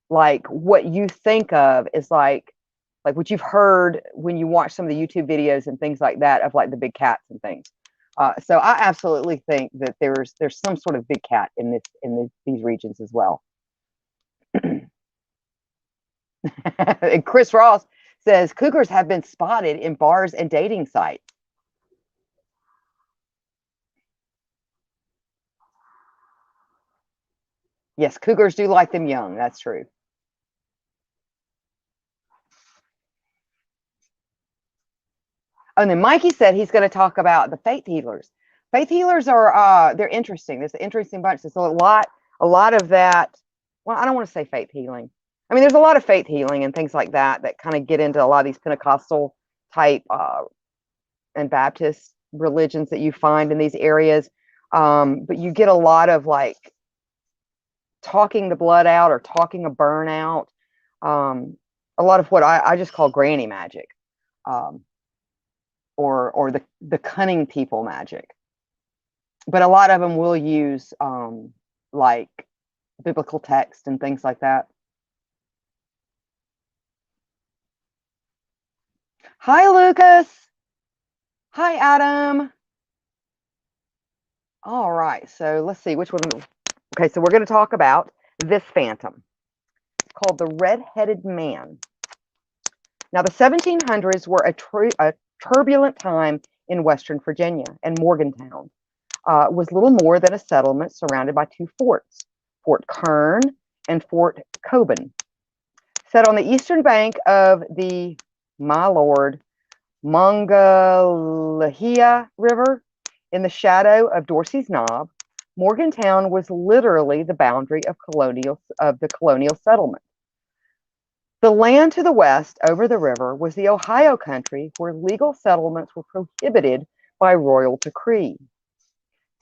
Speaker 1: like what you think of is like what you've heard when you watch some of the YouTube videos and things like that of like the big cats and things. So I absolutely think that there's some sort of big cat in these regions as well. And Chris Ross says cougars have been spotted in bars and dating sites. Yes, cougars do like them young. That's true. Oh, and then Mikey said he's going to talk about the faith healers. Faith healers are they're interesting. There's an interesting bunch. There's a lot of that well, I don't want to say faith healing. I mean, there's a lot of faith healing and things like that that kind of get into a lot of these Pentecostal type and Baptist religions that you find in these areas. But you get a lot of like talking the blood out or talking a burn out. A lot of what I just call granny magic, or the cunning people magic. But a lot of them will use like biblical text and things like that. Hi, Lucas. Hi, Adam. All right, so let's see which one. Okay, so we're going to talk about this phantom. It's called the Red-Headed Man. Now, the 1700s were a turbulent time in Western Virginia, and Morgantown was little more than a settlement surrounded by two forts, Fort Kern and Fort Coben. Set on the eastern bank of the, my lord, Monongahela River, in the shadow of Dorsey's Knob, Morgantown was literally the boundary of the colonial settlement. The land to the west over the river was the Ohio country, where legal settlements were prohibited by royal decree.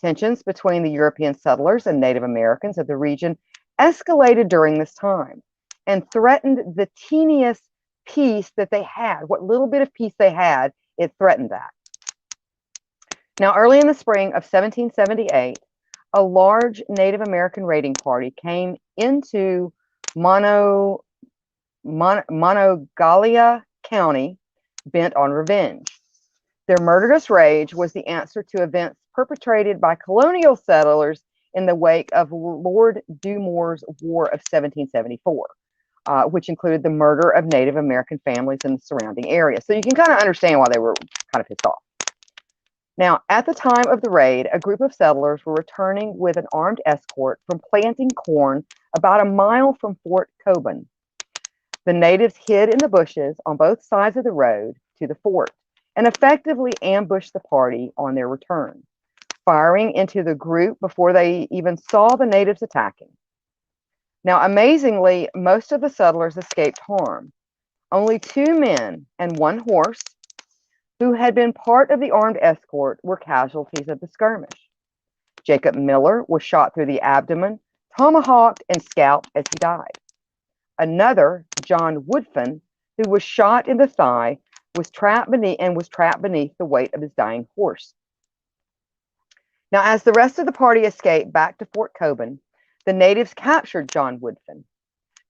Speaker 1: Tensions between the European settlers and Native Americans of the region escalated during this time and threatened the teeniest peace that they had. What little bit of peace they had, it threatened that. Now, early in the spring of 1778, a large Native American raiding party came into Monongahela County bent on revenge. Their murderous rage was the answer to events perpetrated by colonial settlers in the wake of Lord Dumour's War of 1774, which included the murder of Native American families in the surrounding area. So you can kind of understand why they were kind of pissed off. Now, at the time of the raid, a group of settlers were returning with an armed escort from planting corn about a mile from Fort Coben. The natives hid in the bushes on both sides of the road to the fort and effectively ambushed the party on their return, firing into the group before they even saw the natives attacking. Now, amazingly, most of the settlers escaped harm. Only 2 men and 1 horse, who had been part of the armed escort, were casualties of the skirmish. Jacob Miller was shot through the abdomen, tomahawked, and scalped as he died. Another, John Woodfin, who was shot in the thigh, was trapped beneath the weight of his dying horse. Now, as the rest of the party escaped back to Fort Coben, the natives captured John Woodfin.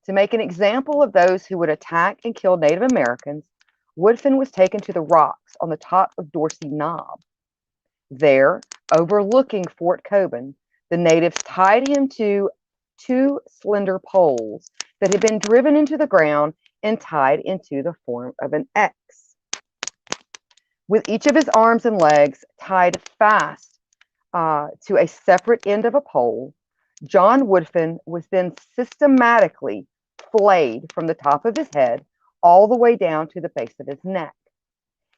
Speaker 1: To make an example of those who would attack and kill Native Americans, Woodfin was taken to the rocks on the top of Dorsey Knob. There, overlooking Fort Coben, the natives tied him to 2 slender poles that had been driven into the ground and tied into the form of an X. With each of his arms and legs tied fast to a separate end of a pole, John Woodfin was then systematically flayed from the top of his head all the way down to the base of his neck.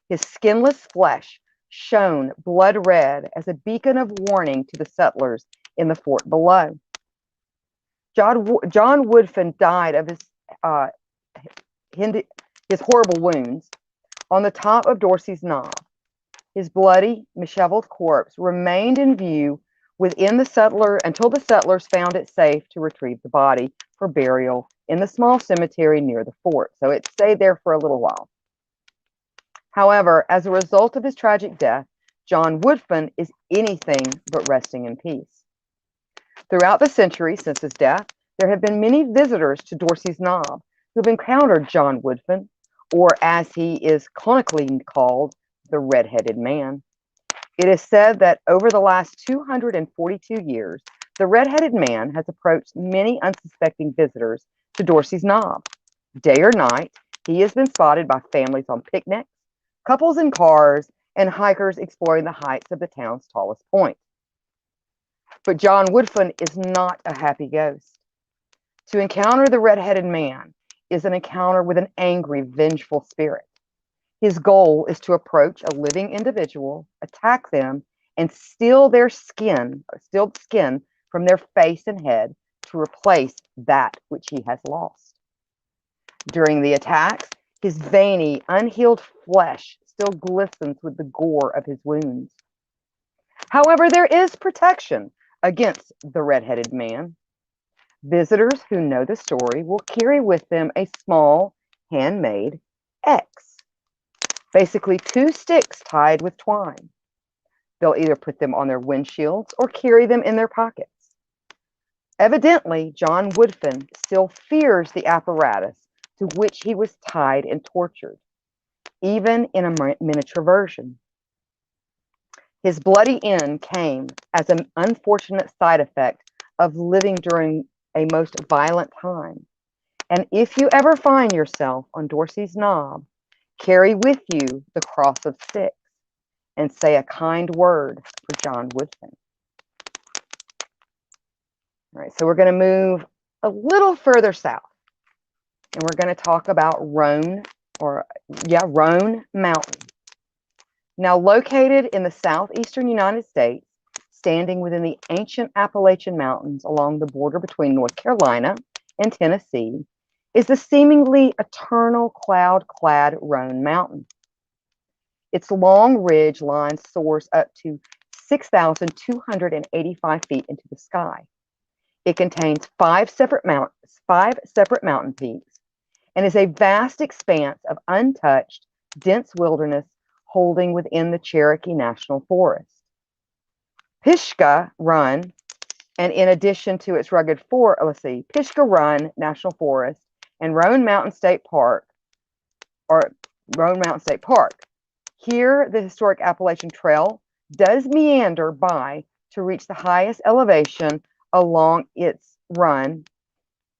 Speaker 1: His skinless flesh shone blood red as a beacon of warning to the settlers in the fort below. John Woodfin died of his horrible wounds on the top of Dorsey's Knob. His bloody, disheveled corpse remained in view within the settler until the settlers found it safe to retrieve the body for burial in the small cemetery near the fort. So it stayed there for a little while. However, as a result of his tragic death, John Woodfin is anything but resting in peace. Throughout the centuries since his death, there have been many visitors to Dorsey's Knob who have encountered John Woodfin, or as he is comically called, the Red-Headed Man. It is said that over the last 242 years, the Red-Headed Man has approached many unsuspecting visitors to Dorsey's Knob. Day or night, he has been spotted by families on picnics, couples in cars, and hikers exploring the heights of the town's tallest point. But John Woodfin is not a happy ghost. To encounter the Red-Headed Man is an encounter with an angry, vengeful spirit. His goal is to approach a living individual, attack them, and steal the skin from their face and head to replace that which he has lost. During the attacks, his veiny, unhealed flesh still glistens with the gore of his wounds. However, there is protection against the red-headed man. Visitors who know the story will carry with them a small, handmade X, basically 2 sticks tied with twine. They'll either put them on their windshields or carry them in their pockets. Evidently, John Woodfin still fears the apparatus to which he was tied and tortured, even in a miniature version. His bloody end came as an unfortunate side effect of living during a most violent time. And if you ever find yourself on Dorsey's Knob, carry with you the cross of 6 and say a kind word for John Woodfin. All right, so we're going to move a little further south, and we're going to talk about Roan Mountain. Now located in the southeastern United States, standing within the ancient Appalachian Mountains along the border between North Carolina and Tennessee, is the seemingly eternal cloud-clad Roan Mountain. Its long ridge line soars up to 6,285 feet into the sky. It contains 5 separate mountain peaks and is a vast expanse of untouched, dense wilderness holding within the Cherokee National Forest. Pishka Run, and in addition to its rugged Pishka Run National Forest and Roan Mountain State Park, Here, the historic Appalachian Trail does meander by to reach the highest elevation along its run.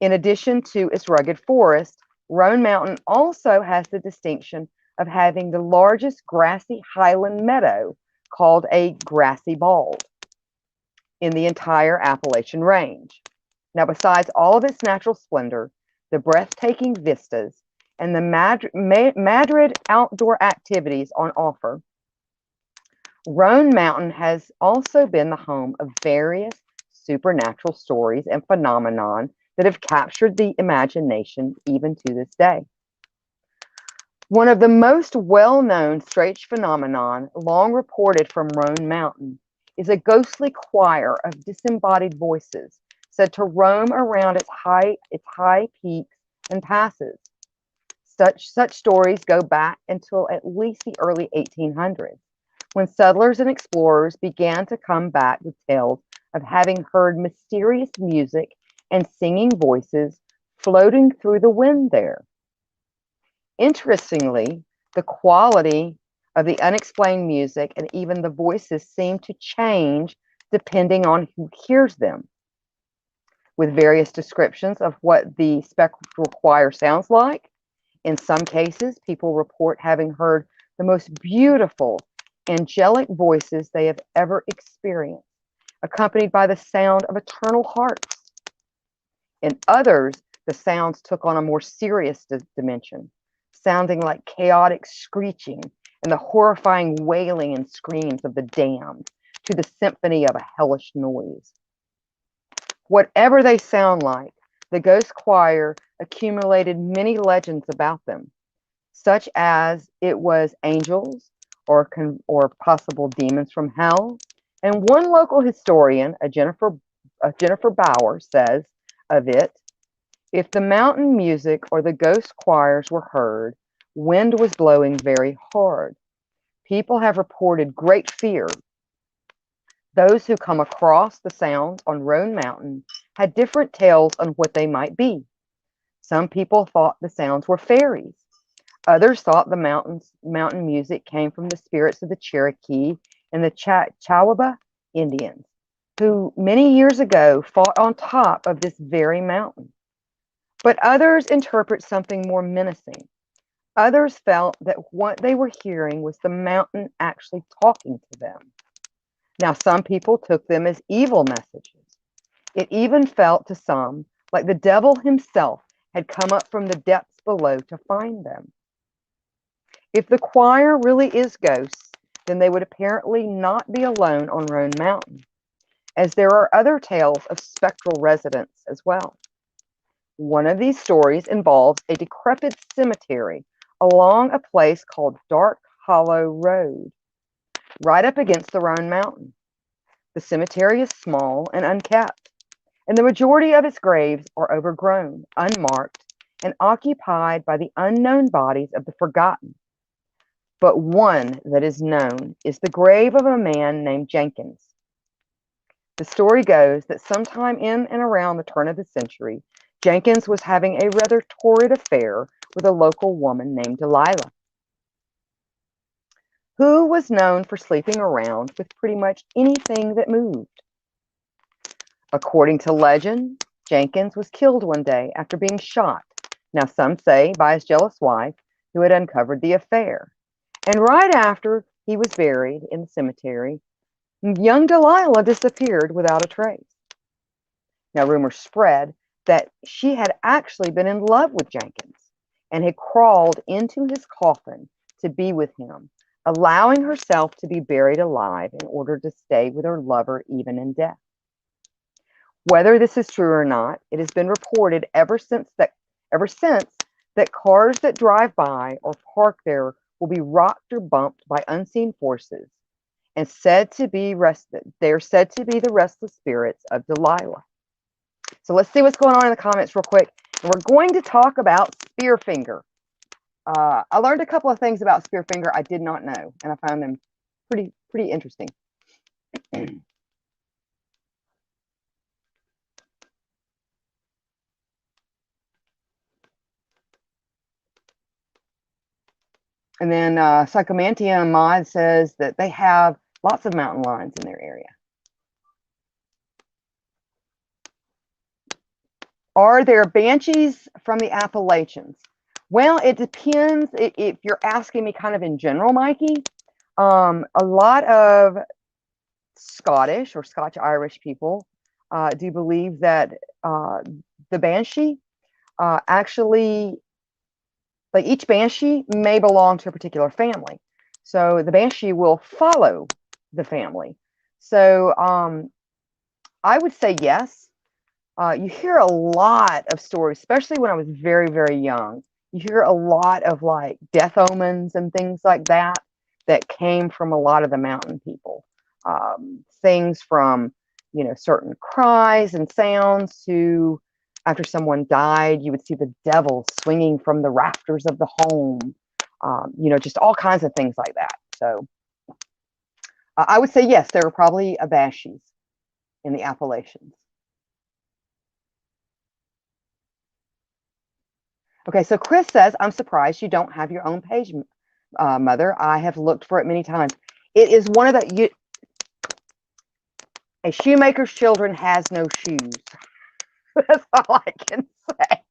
Speaker 1: In addition to its rugged forest, Roan Mountain also has the distinction of having the largest grassy highland meadow called a grassy bald in the entire Appalachian Range. Now, besides all of its natural splendor, the breathtaking vistas, and the Madrid outdoor activities on offer, Roan Mountain has also been the home of various supernatural stories and phenomenon that have captured the imagination even to this day. One of the most well-known strange phenomenon long reported from Roan Mountain is a ghostly choir of disembodied voices said to roam around its high peaks and passes. Such stories go back until at least the early 1800s, when settlers and explorers began to come back with tales of having heard mysterious music and singing voices floating through the wind there. Interestingly, the quality of the unexplained music and even the voices seem to change depending on who hears them, with various descriptions of what the spectral choir sounds like. In some cases, people report having heard the most beautiful, angelic voices they have ever experienced, accompanied by the sound of eternal harps. In others, the sounds took on a more serious dimension, sounding like chaotic screeching and the horrifying wailing and screams of the damned to the symphony of a hellish noise. Whatever they sound like, the ghost choir accumulated many legends about them, such as it was angels or possible demons from hell. And one local historian, Jennifer Bauer, says of it, if the mountain music or the ghost choirs were heard, wind was blowing very hard. People have reported great fear. Those who come across the sounds on Roan Mountain had different tales on what they might be. Some people thought the sounds were fairies. Others thought the mountain music came from the spirits of the Cherokee and the Chawaba Indians, who many years ago fought on top of this very mountain. But others interpret something more menacing. Others felt that what they were hearing was the mountain actually talking to them. Now, some people took them as evil messages. It even felt to some like the devil himself had come up from the depths below to find them. If the choir really is ghosts, then they would apparently not be alone on Roan Mountain. as there are other tales of spectral residents as well. One of these stories involves a decrepit cemetery along a place called Dark Hollow Road, right up against the Roan Mountain. The cemetery is small and unkept, and the majority of its graves are overgrown, unmarked, and occupied by the unknown bodies of the forgotten. But one that is known is the grave of a man named Jenkins. The story goes that sometime in and around the turn of the century, Jenkins was having a rather torrid affair with a local woman named Delilah, who was known for sleeping around with pretty much anything that moved. According to legend, Jenkins was killed one day after being shot, now some say by his jealous wife, who had uncovered the affair. And right after he was buried in the cemetery, young Delilah disappeared without a trace. Now, rumors spread that she had actually been in love with Jenkins and had crawled into his coffin to be with him, allowing herself to be buried alive in order to stay with her lover even in death. Whether this is true or not, it has been reported ever since that cars that drive by or park there will be rocked or bumped by unseen forces and they're said to be the restless spirits of Delilah. So let's see what's going on in the comments real quick. And we're going to talk about Spearfinger. I learned a couple of things about Spearfinger I did not know, and I found them pretty interesting. And then Psychomantia Mod says that they have lots of mountain lions in their area. Are there banshees from the Appalachians? Well, it depends. If you're asking me kind of in general, Mikey, a lot of Scottish or Scotch-Irish people do believe that the banshee actually, like each banshee may belong to a particular family. So the banshee will follow the family. So I would say yes. You hear a lot of stories, especially when I was very, very young. You hear a lot of like death omens and things like that that came from a lot of the mountain people. Things from, you know, certain cries and sounds to after someone died, you would see the devil swinging from the rafters of the home. You know, just all kinds of things like that. So I would say yes, there are probably banshees in the Appalachians. Okay, so Chris says, I'm surprised you don't have your own page, Mother. I have looked for it many times. It is one of the, a shoemaker's children has no shoes. That's all I can say.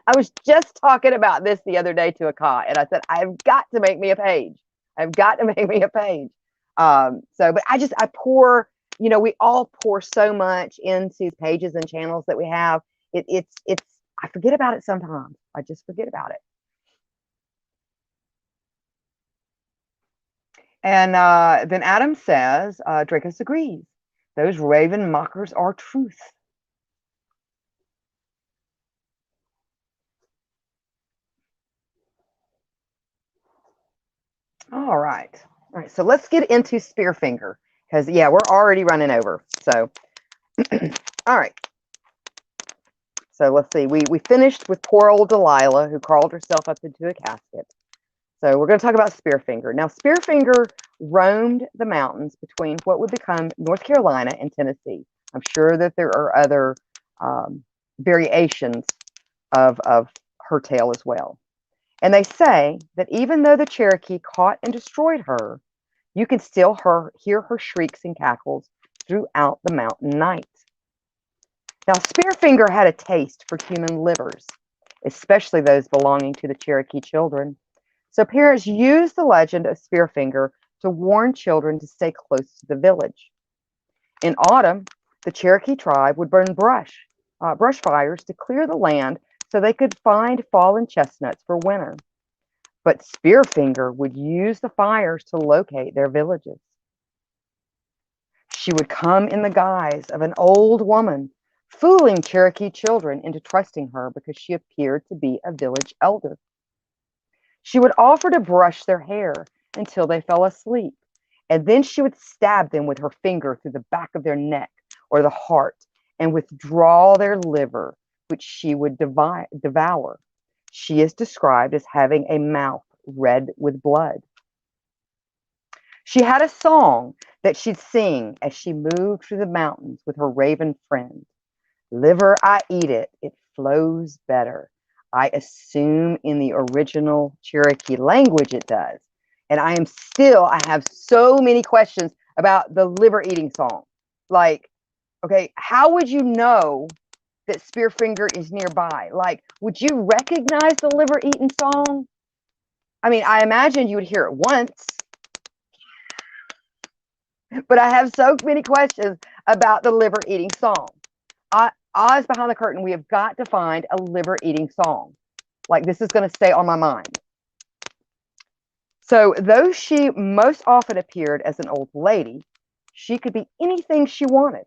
Speaker 1: I was just talking about this the other day to a Ka, and I said, I've got to make me a page. I've got to make me a page. But I pour, you know, we all pour so much into pages and channels that we have. It's I forget about it sometimes. I just forget about it. And then Adam says, Dracos agrees. Those raven mockers are truth. All right. All right. So let's get into Spearfinger because, yeah, we're already running over. So, all right. So let's see. We finished with poor old Delilah, who crawled herself up into a casket. So we're going to talk about Spearfinger. Now, Spearfinger roamed the mountains between what would become North Carolina and Tennessee. I'm sure that there are other variations of her tale as well. And they say that even though the Cherokee caught and destroyed her, you can still hear her shrieks and cackles throughout the mountain night. Now, Spearfinger had a taste for human livers, especially those belonging to the Cherokee children. So parents used the legend of Spearfinger to warn children to stay close to the village. In autumn, the Cherokee tribe would burn brush fires to clear the land so they could find fallen chestnuts for winter. But Spearfinger would use the fires to locate their villages. She would come in the guise of an old woman, fooling Cherokee children into trusting her because she appeared to be a village elder. She would offer to brush their hair until they fell asleep, and then she would stab them with her finger through the back of their neck or the heart and withdraw their liver, which she would devour. She is described as having a mouth red with blood. She had a song that she'd sing as she moved through the mountains with her raven friend. Liver, I eat it, it flows better. I assume in the original Cherokee language it does. And I have so many questions about the liver eating song. Like, okay, how would you know that Spearfinger is nearby? Like, would you recognize the liver eating song? I mean, I imagine you would hear it once, but I have so many questions about the liver eating song. Eyes behind the curtain, we have got to find a liver eating song. Like, this is going to stay on my mind. So, though she most often appeared as an old lady, she could be anything she wanted.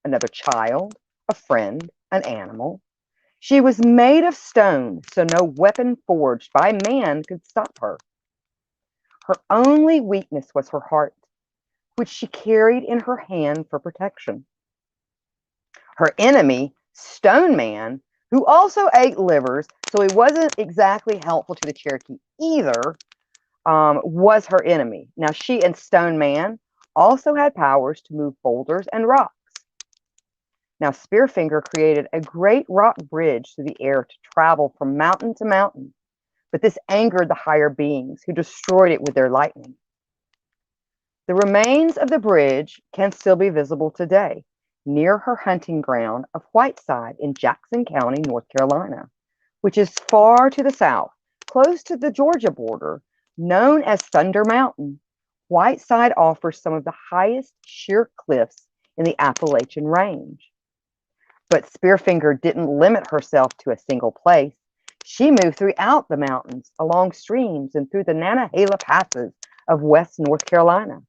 Speaker 1: Another child, a friend, an animal. She was made of stone, so no weapon forged by man could stop her. Her only weakness was her heart, which she carried in her hand for protection. Her enemy, Stone Man, who also ate livers, so he wasn't exactly helpful to the Cherokee either, was her enemy. Now, she and Stone Man also had powers to move boulders and rocks. Now, Spearfinger created a great rock bridge through the air to travel from mountain to mountain, but this angered the higher beings, who destroyed it with their lightning. The remains of the bridge can still be visible today, near her hunting ground of Whiteside in Jackson County, North Carolina, which is far to the south, close to the Georgia border, known as Thunder Mountain. Whiteside offers some of the highest sheer cliffs in the Appalachian Range. But Spearfinger didn't limit herself to a single place. She moved throughout the mountains, along streams, and through the Nantahala passes of West North Carolina.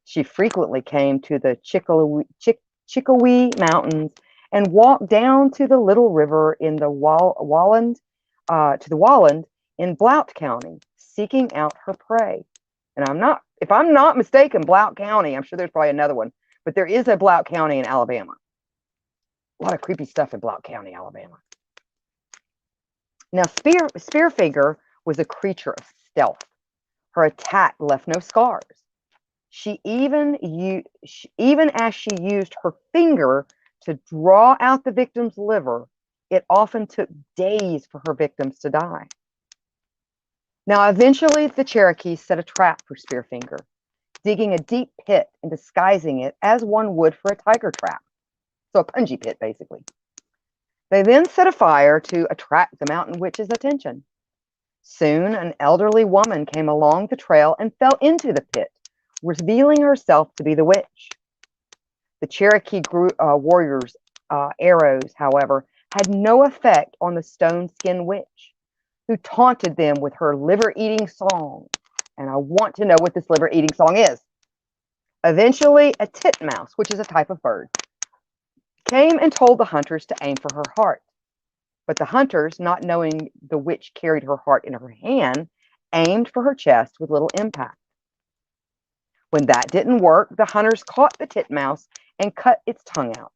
Speaker 1: She frequently came to the Chickawee Mountains and walked down to the Little River in the Walland in Blount County, seeking out her prey. And if I'm not mistaken, Blount County, I'm sure there's probably another one, but there is a Blount County in Alabama. A lot of creepy stuff in Blount County, Alabama. Now, Spearfinger was a creature of stealth. Her attack left no scars. Even as she used her finger to draw out the victim's liver, it often took days for her victims to die. Now, eventually, the Cherokees set a trap for Spearfinger, digging a deep pit and disguising it as one would for a tiger trap. So a punji pit, basically. They then set a fire to attract the mountain witch's attention. Soon, an elderly woman came along the trail and fell into the pit, revealing herself to be the witch. The Cherokee warriors' arrows, however, had no effect on the stone-skinned witch, who taunted them with her liver-eating song. And I want to know what this liver-eating song is. Eventually, a titmouse, which is a type of bird, came and told the hunters to aim for her heart. But the hunters, not knowing the witch carried her heart in her hand, aimed for her chest with little impact. When that didn't work, the hunters caught the titmouse and cut its tongue out,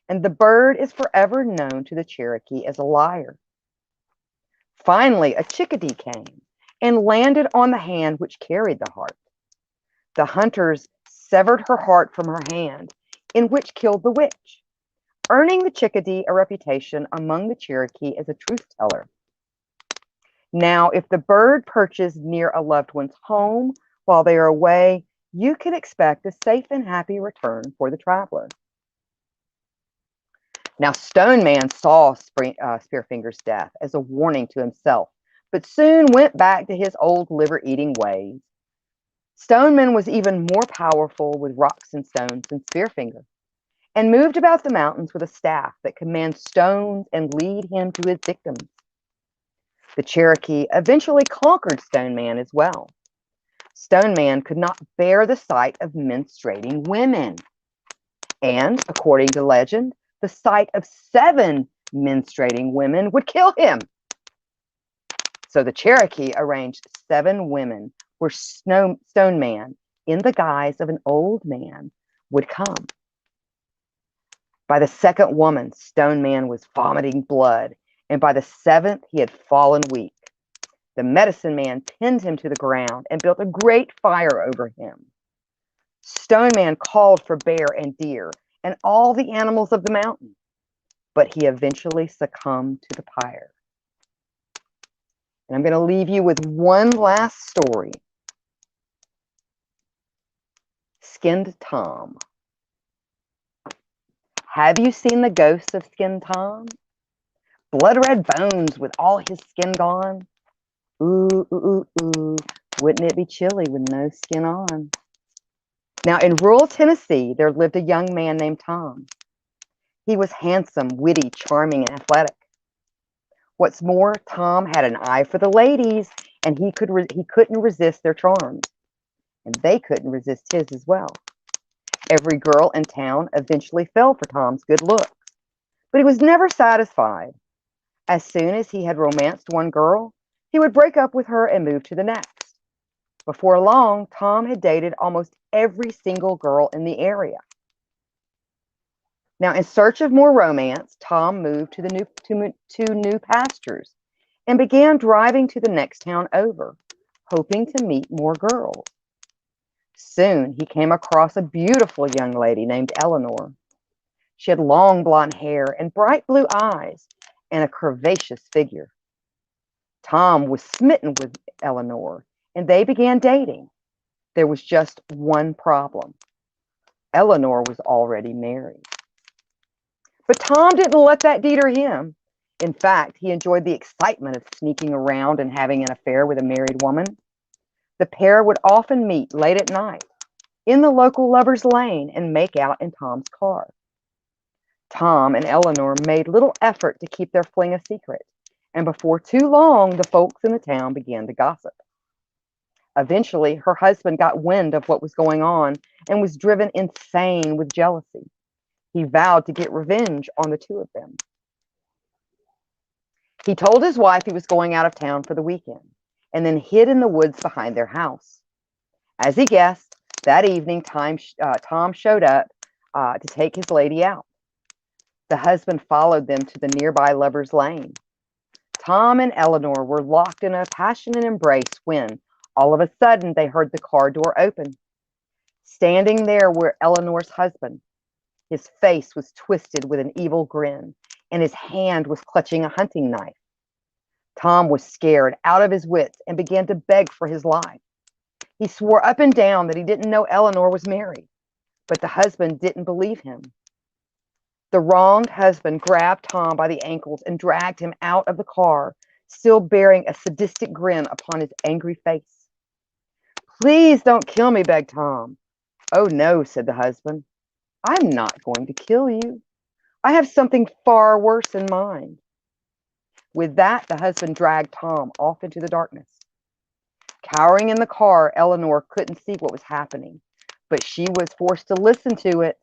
Speaker 1: and the bird is forever known to the Cherokee as a liar. Finally, a chickadee came and landed on the hand which carried the heart. The hunters severed her heart from her hand, in which killed the witch, earning the chickadee a reputation among the Cherokee as a truth teller. Now, if the bird perches near a loved one's home while they are away, you can expect a safe and happy return for the traveler. Now, Stone Man saw Spearfinger's death as a warning to himself, but soon went back to his old liver-eating ways. Stone Man was even more powerful with rocks and stones than Spearfinger, and moved about the mountains with a staff that could man stones and lead him to his victims. The Cherokee eventually conquered Stone Man as well. Stone Man could not bear the sight of menstruating women. And according to legend, the sight of 7 menstruating women would kill him. So the Cherokee arranged 7 women where Stone Man, in the guise of an old man, would come. By the 2nd woman, Stone Man was vomiting blood, and by the 7th, he had fallen weak. The medicine man pinned him to the ground and built a great fire over him. Stone Man called for bear and deer and all the animals of the mountain, but he eventually succumbed to the fire. And I'm going to leave you with one last story. Skinned Tom. Have you seen the ghost of Skinned Tom? Blood red bones with all his skin gone. Ooh, ooh, ooh, ooh. Wouldn't it be chilly with no skin on? Now, in rural Tennessee, there lived a young man named Tom. He was handsome, witty, charming, and athletic. What's more, Tom had an eye for the ladies, and he couldn't resist their charms. And they couldn't resist his as well. Every girl in town eventually fell for Tom's good looks, but he was never satisfied. As soon as he had romanced one girl, he would break up with her and move to the next. Before long, Tom had dated almost every single girl in the area. Now, in search of more romance, Tom moved to new pastures and began driving to the next town over, hoping to meet more girls. Soon, he came across a beautiful young lady named Eleanor. She had long blonde hair and bright blue eyes and a curvaceous figure. Tom was smitten with Eleanor, and they began dating. There was just one problem. Eleanor was already married. But Tom didn't let that deter him. In fact, he enjoyed the excitement of sneaking around and having an affair with a married woman. The pair would often meet late at night in the local lover's lane and make out in Tom's car. Tom and Eleanor made little effort to keep their fling a secret, and before too long, the folks in the town began to gossip. Eventually, her husband got wind of what was going on and was driven insane with jealousy. He vowed to get revenge on the two of them. He told his wife he was going out of town for the weekend and then hid in the woods behind their house. As he guessed, that evening, Tom showed up to take his lady out. The husband followed them to the nearby lover's lane. Tom and Eleanor were locked in a passionate embrace when, all of a sudden, they heard the car door open. Standing there were Eleanor's husband. His face was twisted with an evil grin, and his hand was clutching a hunting knife. Tom was scared out of his wits and began to beg for his life. He swore up and down that he didn't know Eleanor was married, but the husband didn't believe him. The wronged husband grabbed Tom by the ankles and dragged him out of the car, still bearing a sadistic grin upon his angry face. "Please don't kill me," begged Tom. "Oh no," said the husband. "I'm not going to kill you. I have something far worse in mind." With that, the husband dragged Tom off into the darkness. Cowering in the car, Eleanor couldn't see what was happening, but she was forced to listen to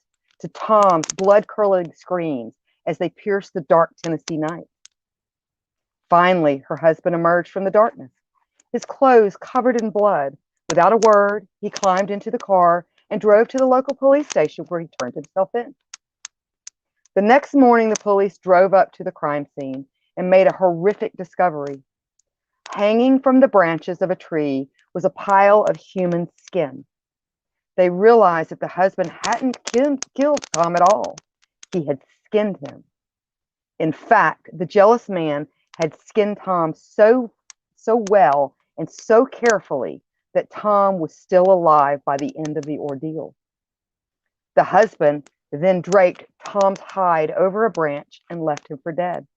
Speaker 1: Tom's blood-curdling screams as they pierced the dark Tennessee night. Finally, her husband emerged from the darkness, his clothes covered in blood. Without a word, he climbed into the car and drove to the local police station where he turned himself in. The next morning, the police drove up to the crime scene and made a horrific discovery. Hanging from the branches of a tree was a pile of human skin. They realized that the husband hadn't killed Tom at all. He had skinned him. In fact, the jealous man had skinned Tom so well and so carefully that Tom was still alive by the end of the ordeal. The husband then draped Tom's hide over a branch and left him for dead.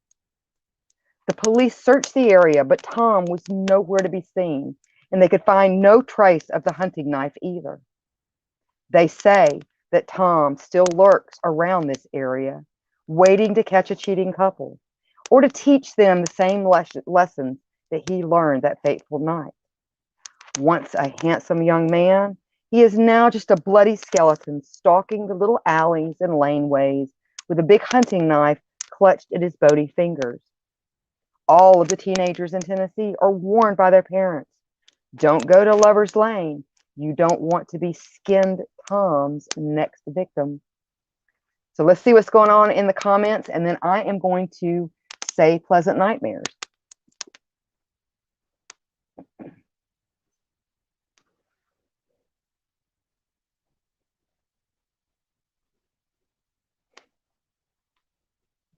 Speaker 1: The police searched the area, but Tom was nowhere to be seen, and they could find no trace of the hunting knife either. They say that Tom still lurks around this area, waiting to catch a cheating couple, or to teach them the same lessons that he learned that fateful night. Once a handsome young man, He is now just a bloody skeleton stalking the little alleys and laneways with a big hunting knife clutched in his bony fingers. All of the teenagers in Tennessee are warned by their parents. Don't go to Lover's Lane. You don't want to be skinned Tom's next victim. So let's see what's going on in the comments, and then I am going to say pleasant nightmares.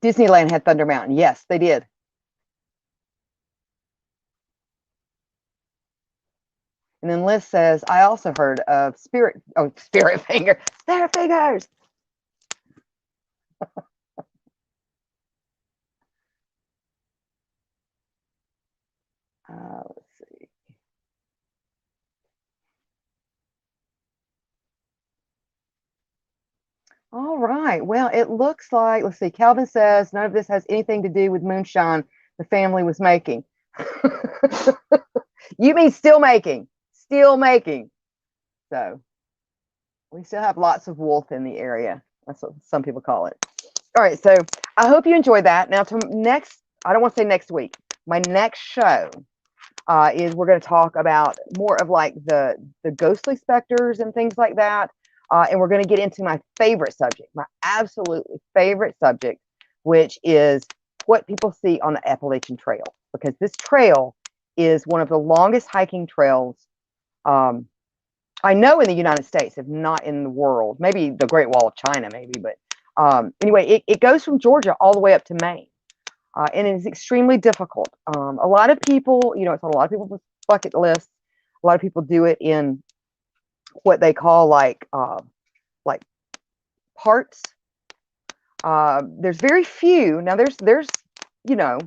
Speaker 1: Disneyland had Thunder Mountain. Yes, they did. And then Liz says, I also heard of spirit fingers. Let's see. All right. Well, it looks like, let's see, Calvin says, none of this has anything to do with moonshine the family was making. You mean still making. Still making. So we still have lots of wolf in the area. That's what some people call it. All right. So I hope you enjoyed that. Now, to next, I don't want to say next week. My next show is we're going to talk about more of like the ghostly specters and things like that. And we're going to get into my favorite subject, my absolutely favorite subject, which is what people see on the Appalachian Trail, because this trail is one of the longest hiking trails I know in the United States, if not in the world. Maybe the Great Wall of China, maybe. But anyway, it goes from Georgia all the way up to Maine. And it is extremely difficult. A lot of people, you know, it's on a lot of people's bucket lists. A lot of people do it in what they call like parts. There's very few. Now there's you know,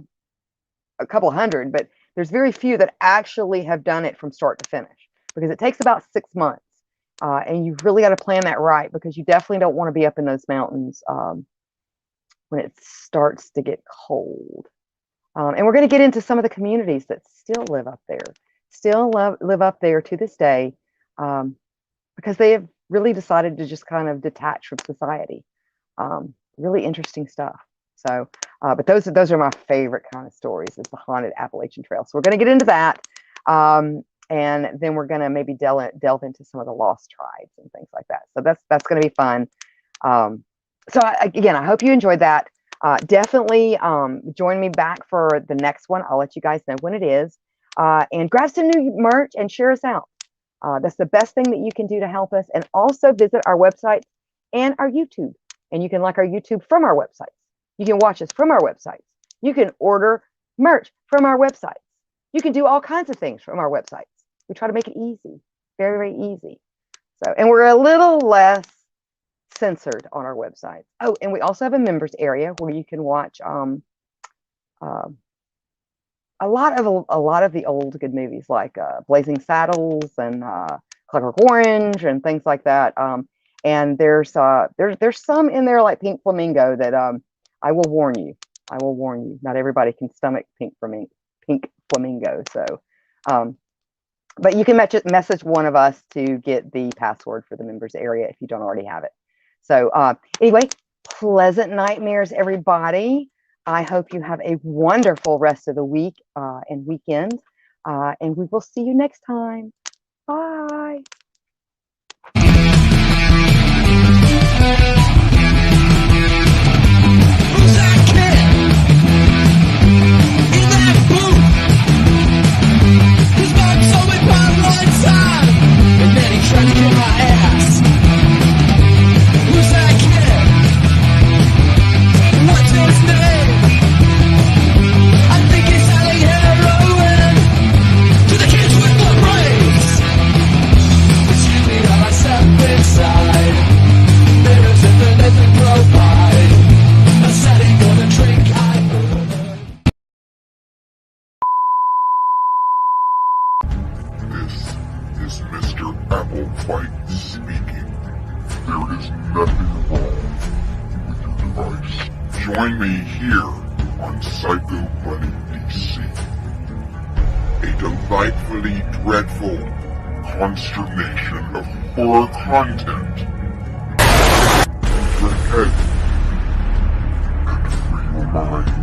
Speaker 1: a couple hundred, but there's very few that actually have done it from start to finish, because it takes about 6 months. And you've really got to plan that right, because you definitely don't want to be up in those mountains when it starts to get cold. And we're going to get into some of the communities that still live up there, live up there to this day, because they have really decided to just kind of detach from society. Really interesting stuff. So, but those are my favorite kind of stories, is the haunted Appalachian Trail. So we're going to get into that. And then we're going to maybe delve into some of the lost tribes and things like that. So that's going to be fun. So again, I hope you enjoyed that. Definitely join me back for the next one. I'll let you guys know when it is. And grab some new merch and share us out. That's the best thing that you can do to help us. And also visit our website and our YouTube. And you can like our YouTube from our websites. You can watch us from our websites. You can order merch from our websites. You can do all kinds of things from our websites. We try to make it easy, very, very easy. So, and we're a little less censored on our website. Oh, and we also have a members area where you can watch a lot of the old good movies, like Blazing Saddles and Clockwork Orange and things like that. And there's some in there like Pink Flamingo that I will warn you. Not everybody can stomach Pink Flamingo. So, but you can message one of us to get the password for the members area if you don't already have it. So anyway, pleasant nightmares, everybody. I hope you have a wonderful rest of the week and weekend. And we will see you next time. Bye.
Speaker 7: Trying to get my ass. Who's that kid? What's his name? I think he's selling heroin to the kids with the brains. Excuse me, I myself inside. Mirrors in the living provide a setting for the drink I ordered.
Speaker 8: This is Mr. Applewhite speaking. There is nothing wrong with your device. Join me here on Psycho Bunny DC. A delightfully dreadful consternation of horror content. Use your head and free your mind.